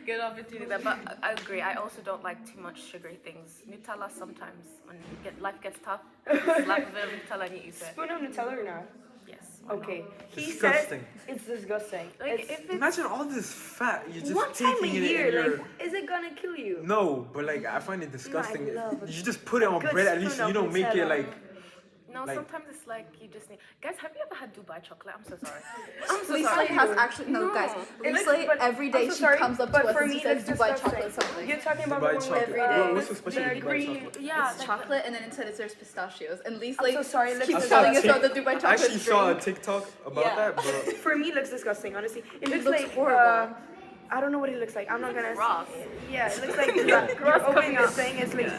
Good opportunity there, but I agree. I also don't like too much sugary things. Nutella sometimes when life gets tough, slap a bit of Nutella and you eat it. Spoon of Nutella or not? Yes. why not? Okay. He Disgusting. said it's disgusting. Like It's if it's Imagine all this fat you're just one time a taking it in year, your. like, is it gonna kill you? No, but like I find it disgusting. love a You just put it on good bread. At least spoon you of don't make it Nutella. like. no, like- sometimes it's like you just need. Guys, have you ever had Dubai chocolate? I'm so sorry. I'm so Lisa sorry. has actually No. guys. It looks- Lisa but every day I'm so she sorry, comes up but to us for and me, she says it's Dubai disgusting. chocolate something. You're talking about Dubai the one chocolate. with What's so special the with Dubai green. chocolate? Yeah, It's like chocolate and then inside it there's pistachios. And Lisa I'm so sorry, let's keeps just telling stop. us about the Dubai I chocolate actually saw a drink. TikTok about Yeah. that, but For me, it looks disgusting. Honestly, it looks looks like horrible. I don't know what it looks like. I'm not gonna. Gross. Yeah, it looks like you're opening this thing. It's like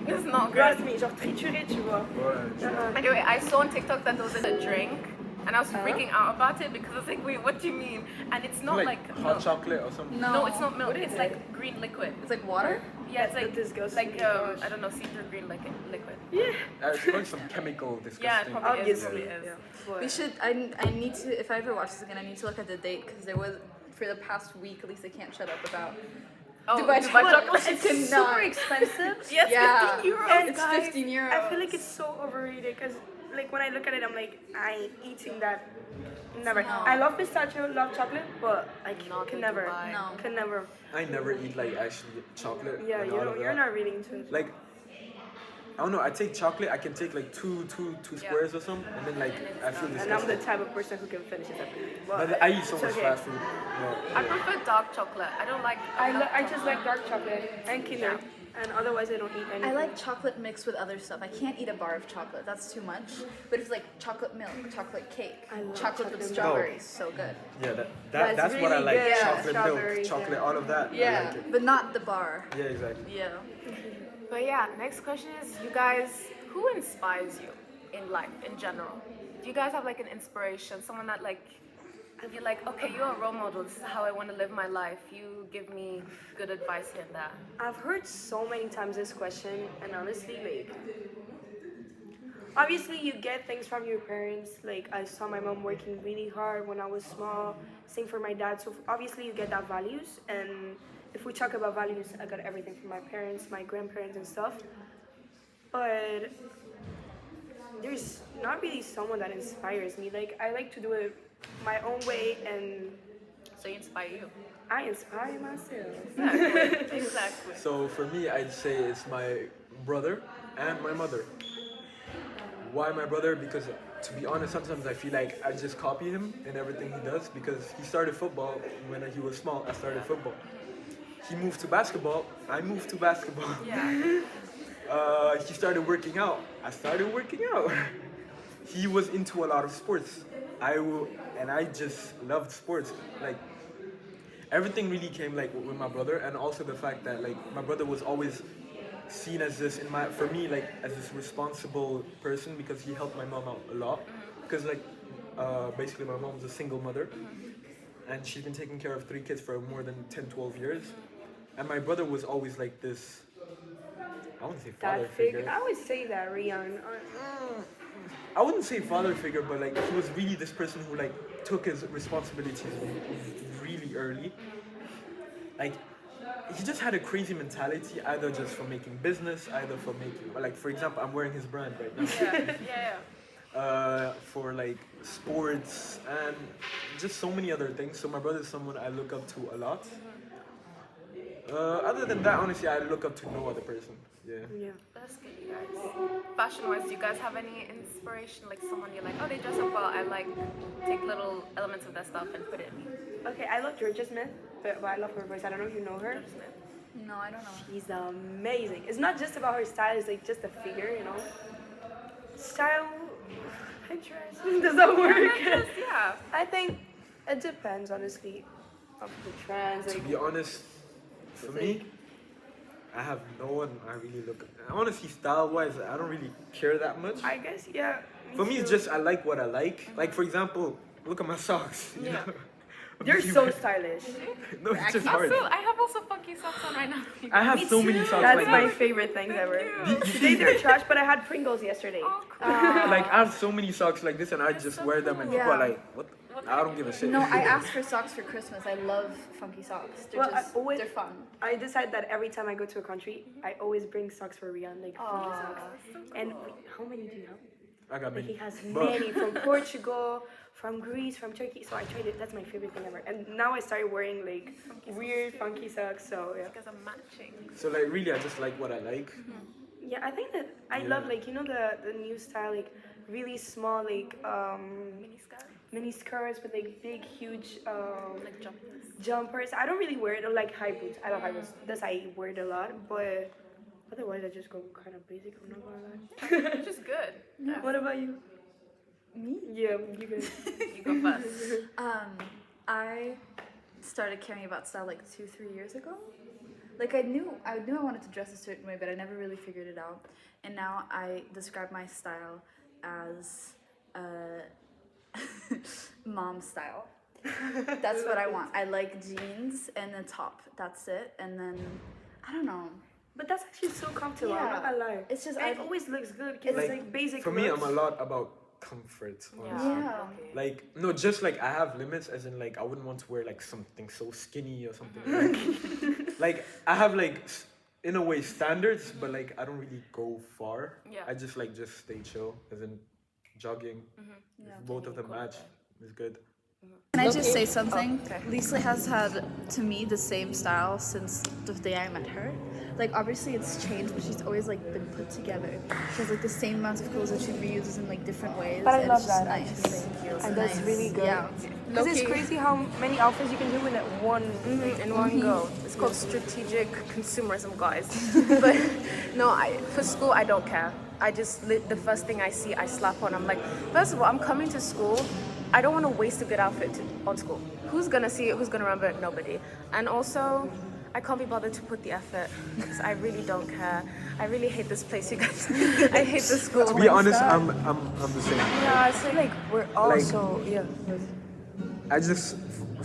it's not grass good. meat, genre trituré, tu vois. but Anyway, I saw on TikTok that there was a drink, and I was freaking out about it because I was like, wait, what do you mean? And it's not like, hot milk. chocolate or something. No, it's not milk. What is It's it? like green liquid. It's like water. Yeah, it's That's like disgusting. like I don't know, see-through green liquid. It's probably some chemical disgusting. Yeah, it probably Obviously. is. But We should. I need to. If I ever watch this again, I need to look at the date because there was for the past week. At least I can't shut up about Oh, Dubai chocolate. I it's cannot. super expensive. Yes, Yeah. 15 euros, And It's guys. 15 euros. I feel like it's so overrated because, like, when I look at it, I'm like, I ain't eating that. Never. No. I love pistachio, love chocolate, but I Not can in never. Dubai. No. Can never. I never eat like actually chocolate. Yeah, and all of you're that. not really into it. Like I don't know. I take chocolate. I can take like two squares or something, and then like I feel And I'm the disgusting. type of person who can finish it everything. But I eat so it's much okay. fast food. I But, prefer dark chocolate. I don't like. I just like dark chocolate and Kinder, and otherwise I don't eat anything. I like chocolate mixed with other stuff. I can't eat a bar of chocolate. That's too much. But it's like chocolate milk, chocolate cake, I love chocolate with chocolate milk. strawberries. So good. yeah, That's that's what I really like. good. Chocolate milk, Strawberries, chocolate, yeah. all of that. I Yeah, like it. but not the bar. Yeah, exactly. Yeah. But yeah, next question is, you guys, who inspires you in life in general? Do you guys have like an inspiration, someone that like you're like, okay, you're a role model. This is how I want to live my life. You give me good advice here and there. I've heard so many times this question, and honestly, like, obviously you get things from your parents. Like, I saw my mom working really hard when I was small. Same for my dad. So obviously you get that values. And if we talk about values, I got everything from my parents, my grandparents, and stuff. But there's not really someone that inspires me. Like, I like to do it my own way, and So you inspire you. I inspire myself. Exactly. So for me, I'd say it's my brother and my mother. Why my brother? Because to be honest, sometimes I feel like I just copy him in everything he does because he started football when he was small. I started football. He moved to basketball. I moved to basketball. Yeah. He started working out. I started working out. He was into a lot of sports. I just loved sports. Like everything really came like with my brother, and also the fact that like my brother was always seen as this for me like as this responsible person because he helped my mom out a lot. Because like basically my mom's a single mother, and she's been taking care of 3 kids for more than 10, 12 years. And my brother was always like this. I wouldn't say father That figure. figure. I would say that, Rian. I wouldn't say father figure, but like he was really this person who like took his responsibilities really early. Like he just had a crazy mentality, either just for making business, either for making like for example, I'm wearing his brand right now. Yeah. For like sports and just so many other things. So my brother is someone I look up to a lot. Other than that, honestly, I look up to no other person. Yeah. Yeah. That's good, you guys. Fashion-wise, do you guys have any inspiration? Like someone you're like, oh, they dress up well. I like take little elements of that stuff and put it in me. Okay, I love Georgia Smith, but I love her voice. I don't know if you know her. No, I don't know. She's amazing. It's not just about her style, it's like just a figure, you know? Style, Pinterest, does that work? Yeah. I think it depends, honestly, of the trends. To Like, be honest, for me, I have no one I really look up. Honestly, style-wise, I don't really care that much. I guess, yeah. For me, it's too. just I like what I like. Like for example, look at my socks. You know? They're so stylish. No, it's just hard. Also, I have also funky socks on right now. I have so many socks That's like my that. favorite thing ever. You Today see, they're trash, but I had Pringles yesterday. Oh, cool. like I have so many socks like this, and I just wear them, and people are Yeah. like, "What? I don't give a shit." No, I asked for socks for Christmas. I love funky socks. They're Well, I just always- they're fun. I decide that every time I go to a country, I always bring socks for Rian, like funky Aw. socks. And how many do you have? I got Like many. he has But- many from Portugal, from Greece, from Turkey. So I tried it. That's my favorite thing ever. And now I started wearing like weird funky socks. So yeah. You guys are matching. So like really, I just like what I like. Yeah, I think that I Yeah. love like the new style, like really small like Mini skirt, mini skirts with like big huge like jumpers. jumpers. I don't really wear it. I like high boots. I love high boots. That's I wear it a lot, but otherwise I just go kind of basic. I'm not gonna lie. Which is good. Yeah. What about you? Me? Yeah, you can. You go first. I started caring about style like 2-3 years ago. Like I knew I wanted to dress a certain way, but I never really figured it out. And now I describe my style as mom style. That's what I want. I like jeans and a top. That's it. And then I don't know. But that's actually so comfortable. I'm not Yeah. gonna lie. It's just And it I always looks good because it's like basic. For me, I'm looks. a lot about comfort. Honestly. Yeah. Okay. Like no, just like I have limits, as in like I wouldn't want to wear like something so skinny or something. Like I have like in a way standards, but like I don't really go far. Yeah. I just like just stay chill, as in jogging. Yeah. Both of them match is good. Can I just say something? Oh, okay. Lisa has had, to me, the same style since the day I met her. Like, obviously it's changed, but she's always, like, been put together. She has, like, the same amount of clothes that she reuses in, like, different ways. But I and love it's just that, nice. actually. Thank you. And that's really good. Yeah. Because it's crazy how many outfits you can do in that one. In one go. It's called strategic consumerism, guys. But no, for school I don't care. I just the first thing I see I slap on. I'm like, first of all, I'm coming to school. I don't want to waste a good outfit on school. Who's gonna see it? Who's gonna remember it? Nobody. And also, I can't be bothered to put the effort because I really don't care. I really hate this place, you guys. I hate this school. To be honest, I'm the same. Yeah, I feel like we're also I just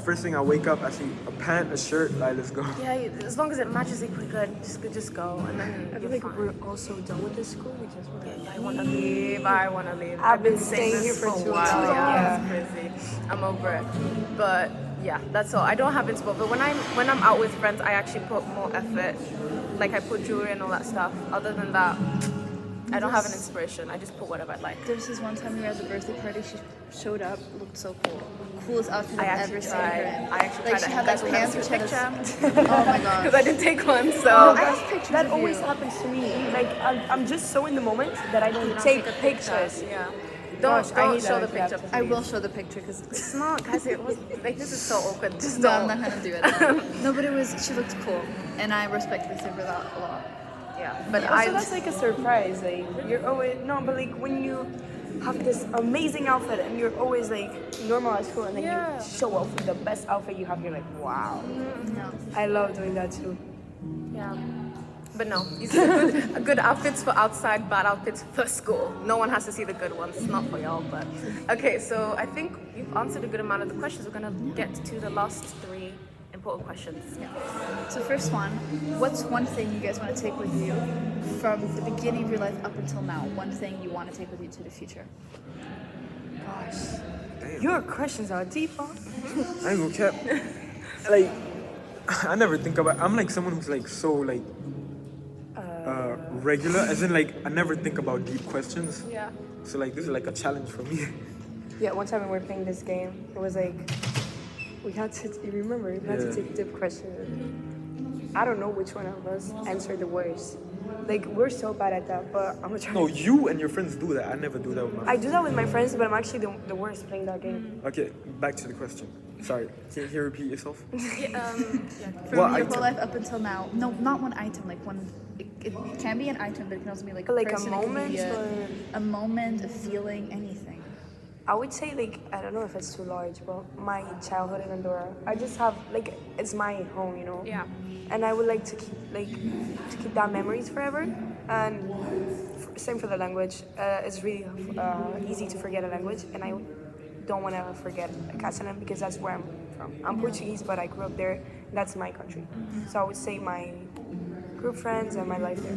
first thing I wake up, I see a pant, a shirt, like let's go. Yeah, as long as it matches equally good, just go, and then I feel you're like fine. we're also done with this school. We just want to. I want to leave. I want to leave. I've been staying here for a too while. long. Yeah, it's crazy. I'm over it. But yeah, that's all. I don't have inspo. But when I'm out with friends, I actually put more effort. Like I put jewelry and all that stuff. Other than that, I don't have an inspiration. I just put whatever I like. There was this one time we were at the birthday party, she showed up, looked so cool. Coolest outfit I I've actually ever seen tried. her in. I actually Like, tried. she had, like, pants which had picture. Oh my god. Because I didn't take one, so. That always happens to me. Like I'm just so in the moment that I don't take pictures. Yeah. Gosh, I Don't hate show that the I have picture. to. I will show the picture because It's not, guys. It was like this is so awkward. Just no, don't. I'm not gonna do it. No, but she looked cool, and I respect her for that a lot. Yeah, but Also, that's like a surprise. Like you're always but like when you have this amazing outfit and you're always like normal at school and then Yeah. you show off with the best outfit you have, you're like, wow. No. I love doing that too. Yeah. But no, these are good outfits for outside, bad outfits for school. No one has to see the good ones. It's not for y'all, but okay. So I think we've answered a good amount of the questions. We're gonna get to the last 3 important questions. So first one, what's one thing you guys want to take with you from the beginning of your life up until now? One thing you want to take with you to the future? Gosh. Your questions are deep, huh? I ain't gonna cap. Like, I never think about. I'm like someone who's like so like regular, as in like I never think about deep questions. Yeah. So like this is like a challenge for me. Yeah, one time when we were playing this game, it was like we had to. You remember? We had to Yeah. take deep questions. I don't know which one of us answered the worst. Like we're so bad at that, but I'm gonna try. No, you and your friends do that. I never do that with my I friends. do that with my friends, but I'm actually the worst playing that game. Okay, back to the question. Sorry, can you repeat yourself? From What your item? whole life up until now? No, not one item. Like one. It can be an item, but it can also be like a Like a person. It can moment be or- a moment, a feeling, anything. I would say like I don't know if it's too large, but my childhood in Andorra. I just have like it's my home, you know. Yeah. And I would like to keep that memories forever. And same for the language. It's really easy to forget a language, and I don't want to forget Catalan because that's where I'm from. I'm Portuguese, but I grew up there. That's my country. So I would say my group friends and my life there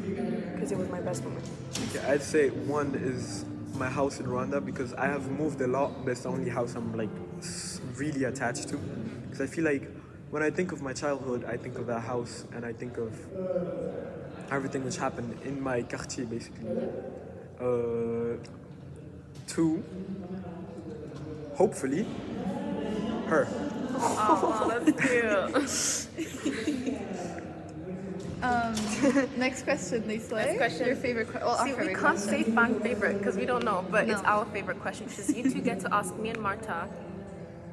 because it was my best moment. Okay, I'd say one is my house in Rwanda because I have moved a lot, but it's the only house I'm like really attached to. Because I feel like when I think of my childhood, I think of that house and I think of everything which happened in my quartier, basically. 2, hopefully, her. Oh, that's cute. Next question, Lisa. Next question. Your favorite question? Well, our See, we favorite can't question. say fan favorite because we don't know, but it's No. our favorite question. Because you two get to ask me and Marta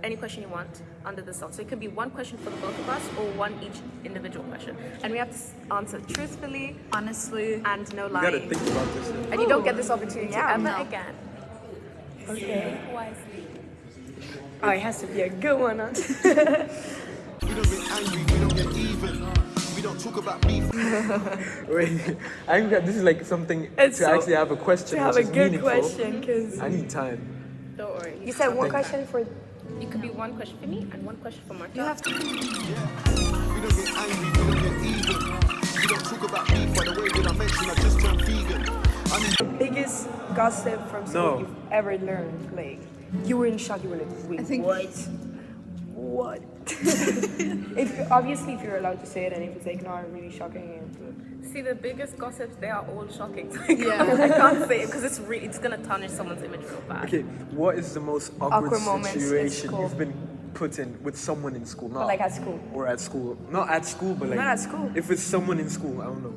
any question you want under the song. So it could be one question for the both of us or one each individual question. And we have to answer truthfully Honestly. and no You gotta lying. think about this. And you don't get this opportunity Yeah, ever no. again. Okay. Wisely. Oh, it has to be a good one, huh? We don't get angry, we don't get even. We don't talk about beef. Wait, I think that this is like something It's to so- actually have a question To have which a is good meaningful. question, because I need time. Don't worry. you said one question for. It could be one question for me and one question for Marta. You have to. We don't get angry, we don't get even. We don't talk about beef, by the way that I mentioned, I just turned vegan. I need The biggest gossip from school No. you've ever learned. Like, you were in shock. You were like, wait, I think- what? what? Obviously, if you're allowed to say it, and if it's like not really shocking, See, the biggest gossips, they are all shocking. So Yeah. I can't say it because it's gonna tarnish someone's image real bad. Okay, what is the most awkward moments in situation school. you've been put in with someone in school? Not But like at school. Or at school. Not at school, but like. Not at school. If it's someone in school, I don't know.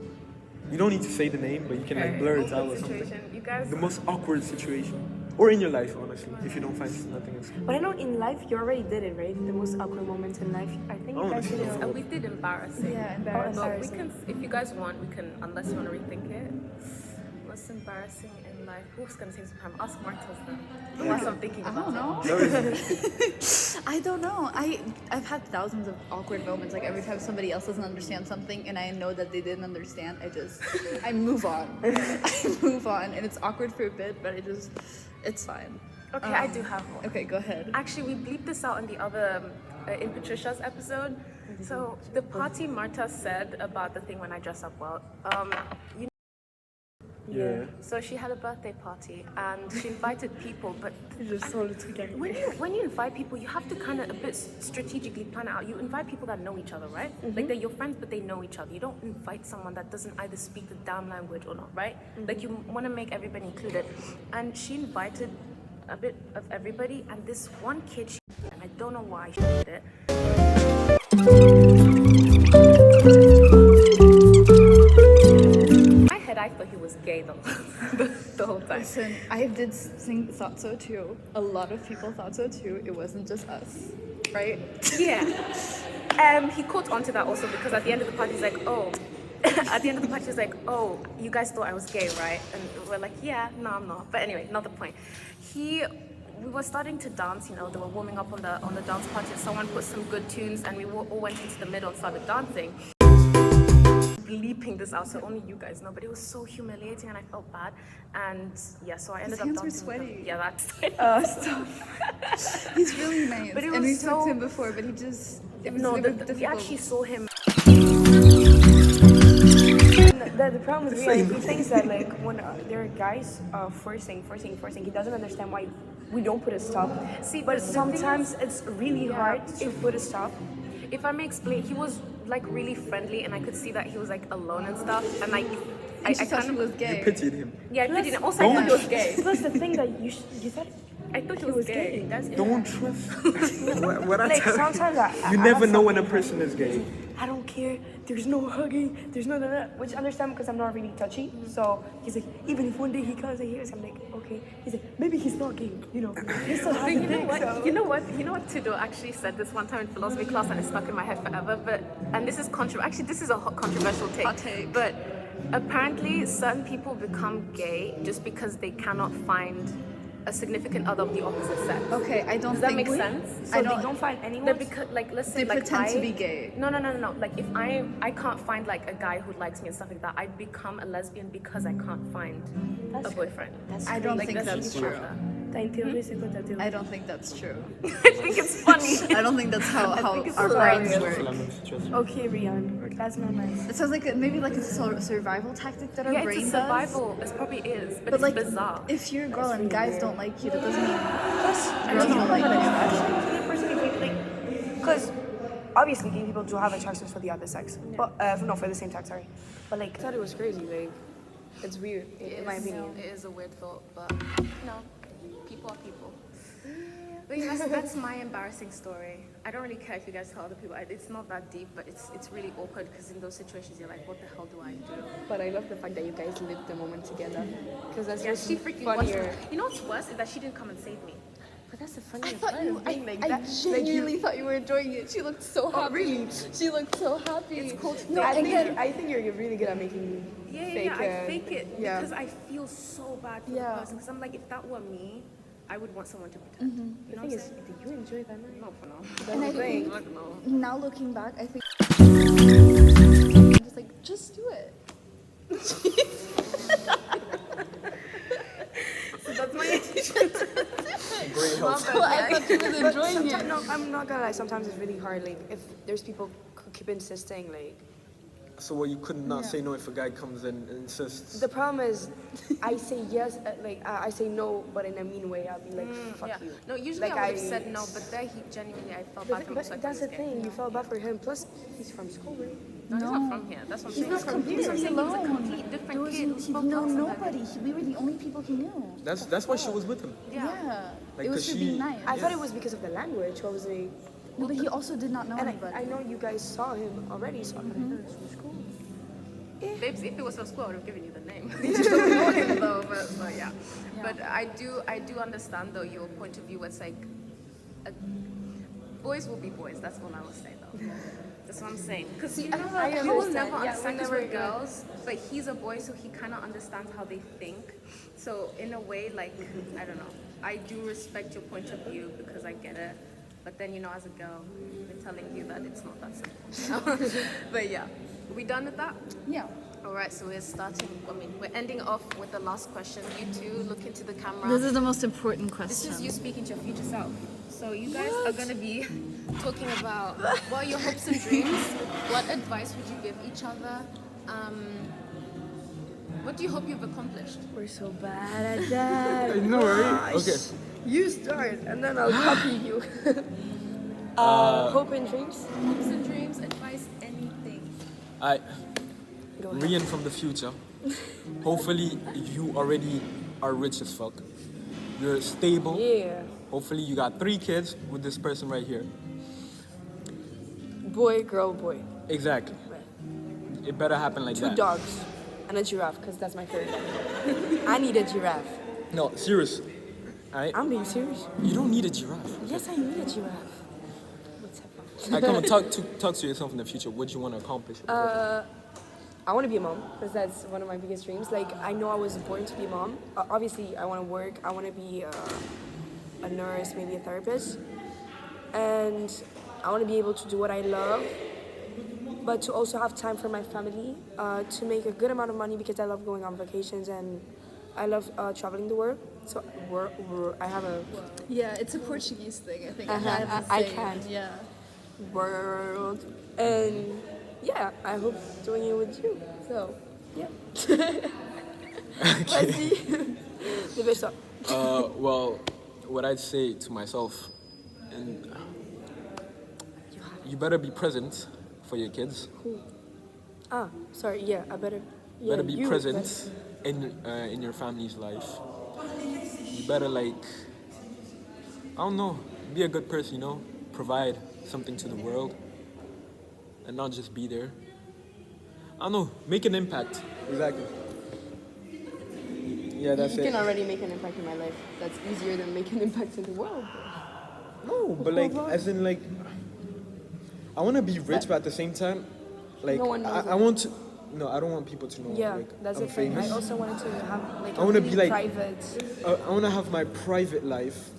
You don't need to say the name, but you can like blur it out or something. Situation. You guys. The most awkward situation. Or in your life, honestly, if you don't find nothing in school. But I know in life you already did it, right? The most awkward moments in life. I think you guys did it. And we did embarrassing. Yeah, But embarrassing. we can, if you guys want, we can, unless you want to rethink it. What's embarrassing in life? Who's gonna take some time? Ask Martha's then. Unless I'm thinking I about don't know. I don't know. I've had thousands of awkward moments. Like every time somebody else doesn't understand something and I know that they didn't understand, I move on. I move on, and it's awkward for a bit, but it's fine. Okay, I do have one. Okay, go ahead. Actually, we bleeped this out in the other, in Patricia's episode. So the party Martha said about the thing when I dress up well, you Yeah. so she had a birthday party and she invited people, but You just told it together. when you invite people, you have to kind of a bit strategically plan out. You invite people that know each other, right? Like they're your friends, but they know each other. You don't invite someone that doesn't either speak the damn language or not, right? Like you want to make everybody included. And she invited a bit of everybody, and this one kid, and I don't know why she did it. In my head, I thought he was gay the whole time. Listen, thought so too. A lot of people thought so too. It wasn't just us, right? Yeah. He caught on to that also because at the end of the party, he's like, oh. At the end of the party, he's like, oh, you guys thought I was gay, right? And we're like, yeah, no, I'm not. But anyway, not the point. We were starting to dance, you know, they were warming up on the dance party, and someone put some good tunes, and we all went into the middle and started dancing. Bleeping this out, so only you guys know, but it was so humiliating and I felt bad. And yeah, so I ended up hands were dancing with him. sweaty. Yeah, that's Stop. He's really nice. But it and was we talked so- to him before, but it was we difficult. actually saw him. The problem with Rian, he thinks that like when there are guys forcing, he doesn't understand why we don't put a stop. See, But the thing sometimes it's really hard to put a stop. If I may explain, he was like really friendly, and I could see that he was like alone and stuff, and like I She thought kind she of was gay. You pitied him. yeah, I pitied him. Also, I thought he was gay. Plus the thing that you said, I thought he was gay. That's Don't trust. what I like tell sometimes you I never have know when a something person is gay. I don't care. There's no hugging. There's no that. Which I understand because I'm not really touchy. So he's like, even if one day he comes and hears, I'm like, okay. He's like, maybe he's not gay. You know, he still has But a you know dick, what? so- You know what? Tudo actually said this one time in philosophy class, and it's stuck in my head forever. And this is actually this is a controversial take. Hot take. But apparently, certain people become gay just because they cannot find a significant other of the opposite sex. Okay, I don't Does that think make sense? So they don't find anyone. Because, like, let's say, They like, pretend to be gay. No. Like, if I can't find like a guy who likes me and stuff like that, I'd become a lesbian because I can't find a boyfriend. I don't Like, think that's that's true. Tá interiorista quanto a teu. I don't think that's true. I think it's funny. I don't think that's how it's our brains work. Okay, Rian, that's not nice. It sounds like maybe like it's a survival tactic that our Yeah, brain it's a does. survival. It probably is, but, But it's like, bizarre. if you're a girl and guys don't like you, that doesn't mean Plus, girls don't like you. actually, personally, like, because obviously gay people do have attractions for the other sex, but no, for the same sex. Sorry, but like, I thought it was crazy. Like, it's weird in my opinion. It is a weird thought, but no, people are people. But yeah, that's my embarrassing story. I don't really care if you guys tell other people. It's not that deep, but it's really awkward because in those situations you're like, what the hell do I do? But I love the fact that you guys lived the moment together, because that's Yeah, just she freaking funnier. watched. You know what's worse is that she didn't come and save me. But that's the funny I thought part you. of being like I that. genuinely thought you were enjoying it. She looked so happy. really? She looked so happy. It's called no. I And think then I think you're really good at making fake. I fake it yeah. because I feel so bad for Yeah. the person. Because I'm like, if that were me, I would want someone to pretend. You The know thing what I'm is, saying? did you enjoy that night? No, for now. and I think I don't know. now looking back, I think just like just do it. That's my Great help. I thought you was enjoying it. Sometimes, no, I'm not gonna lie. Sometimes it's really hard. Like if there's people who keep insisting, like So what, you could not say no if a guy comes in and insists? The problem is, I say yes, I say no, but in a mean way. I'll be like, fuck Yeah. you. No, usually Like, I would have said no, but there he genuinely, I felt bad for him. But so I that's the couldn't thing, you felt bad for him. Plus, he's from school, right? No, he's not from here. That's what I'm saying. He's completely He's a alone. complete There different was kid who he spoke know Hausa that nobody. day. We were the only people he knew. That's why she was with him. Yeah. Like, It was 'cause for she- being nice. I thought it was because of the language. I was like, No, but he also did not know and anybody. I know you guys saw him already, so I thought it was from school. Babes, if it was from school, I would have given you the name. You just don't know him though, but yeah. But I do understand though your point of view. It's like, boys will be boys. That's all I will say though. That's what I'm saying. Because I don't know. I he will understand. never Yeah, understand us we're with never girls, but he's a boy, so he kind of understands how they think. So in a way, like, I don't know. I do respect your point of view because I get it. But then, you know, as a girl, they're telling you that it's not that simple. You know? But yeah, we done with that? Yeah. All right, so we're starting. We're ending off with the last question. You two look into the camera. This is the most important This question. is you speaking to your future self. So you guys are gonna be talking about what are your hopes and dreams. What advice would you give each other? What do you hope you've accomplished? We're so bad at that. I know, right? Okay. You start, and then I'll copy you. Hope and dreams. Hopes and dreams, advice, anything. Go ahead. Rian from the future. Hopefully you already are rich as fuck. You're stable. Yeah. Hopefully you got 3 kids with this person right here. Boy, girl, boy. Exactly. It better happen like 2 that. dogs and a giraffe, because that's my favorite animal. I need a giraffe. No, serious. Alright? I'm being serious. You don't need a giraffe. Yes, I need a giraffe. Let's have fun. Alright, come on, talk to yourself in the future. What do you want to accomplish? I want to be a mom, because that's one of my biggest dreams. Like, I know I was born to be a mom. Obviously, I want to work. I want to be a nurse, maybe a therapist. And I want to be able to do what I love, but to also have time for my family, to make a good amount of money, because I love going on vacations and I love traveling the world. So I have a Yeah, it's a Portuguese thing, I think. I can't. Yeah. world. And yeah, I hope doing it with you. So, yeah. Let's see. The best one. Well, what I'd say to myself, and you better be present for your kids. Sorry, yeah, I better. Yeah, Better be you present in your family's life. You better, like, I don't know, be a good person, you know, provide something to the world and not just be there. I don't know, make an impact. Exactly. Yeah, that's You it. can already make an impact in my life. That's easier than making an impact in the world. No, but like, as in, like, I want to be rich, but at the same time, like, No one knows I want to. No, I don't want people to know. Yeah, like, that's I'm the thing. famous. I also wanted to have like I a wanna really be like- private. I want to have my private life,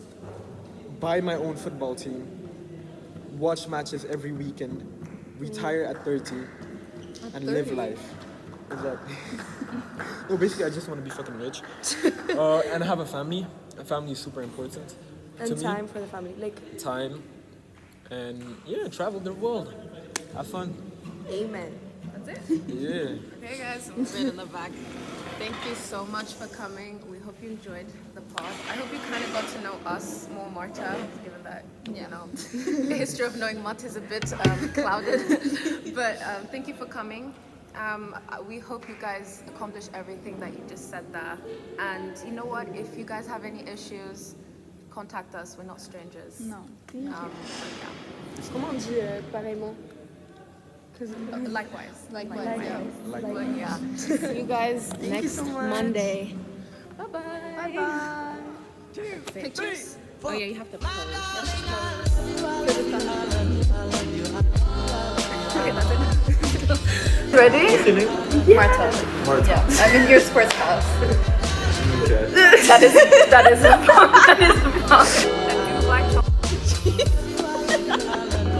buy my own football team, watch matches every weekend, retire at 30, and live life. Exactly. No, basically, I just want to be fucking rich, and have a family. A family is super important to And me. time for the family. Like, Time, and yeah, travel the world, have fun. amen. That's it. Yeah. Okay, guys, we're right in the back. Thank you so much for coming. We hope you enjoyed the pod. I hope you kind of got to know us more, Marta, given that, you know, the history of knowing Marta is a bit clouded. But thank you for coming. We hope you guys accomplish everything that you just said there. And you know what? If you guys have any issues, contact us. We're not strangers. No. So yeah. Comment on dit pareillement? Likewise. Likewise. Yeah. Like. But yeah. See you guys next so much. Monday. Bye bye. Bye bye. Pictures. Oh yeah, you have to pose. Okay, that's it. Ready? Marta. Marta. Yeah. I'm in your sports house. Okay. That is a bomb. That is a bomb. I do like chocolate.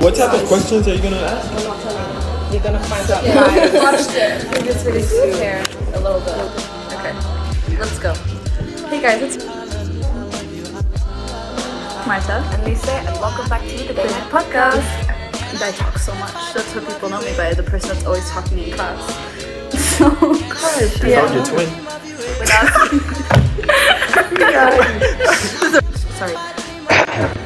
What type of questions are you gonna ask? You're gonna find out. Watched it. We're just really sweet hair a little bit. Okay. Let's go. Hey guys, it's Marta And Lisa, and welcome back to the Good Night Podcast. I talk so much. That's what people know me by, the person that's always talking in class. So, Gosh, I yeah. found your twin. without Yeah. sorry.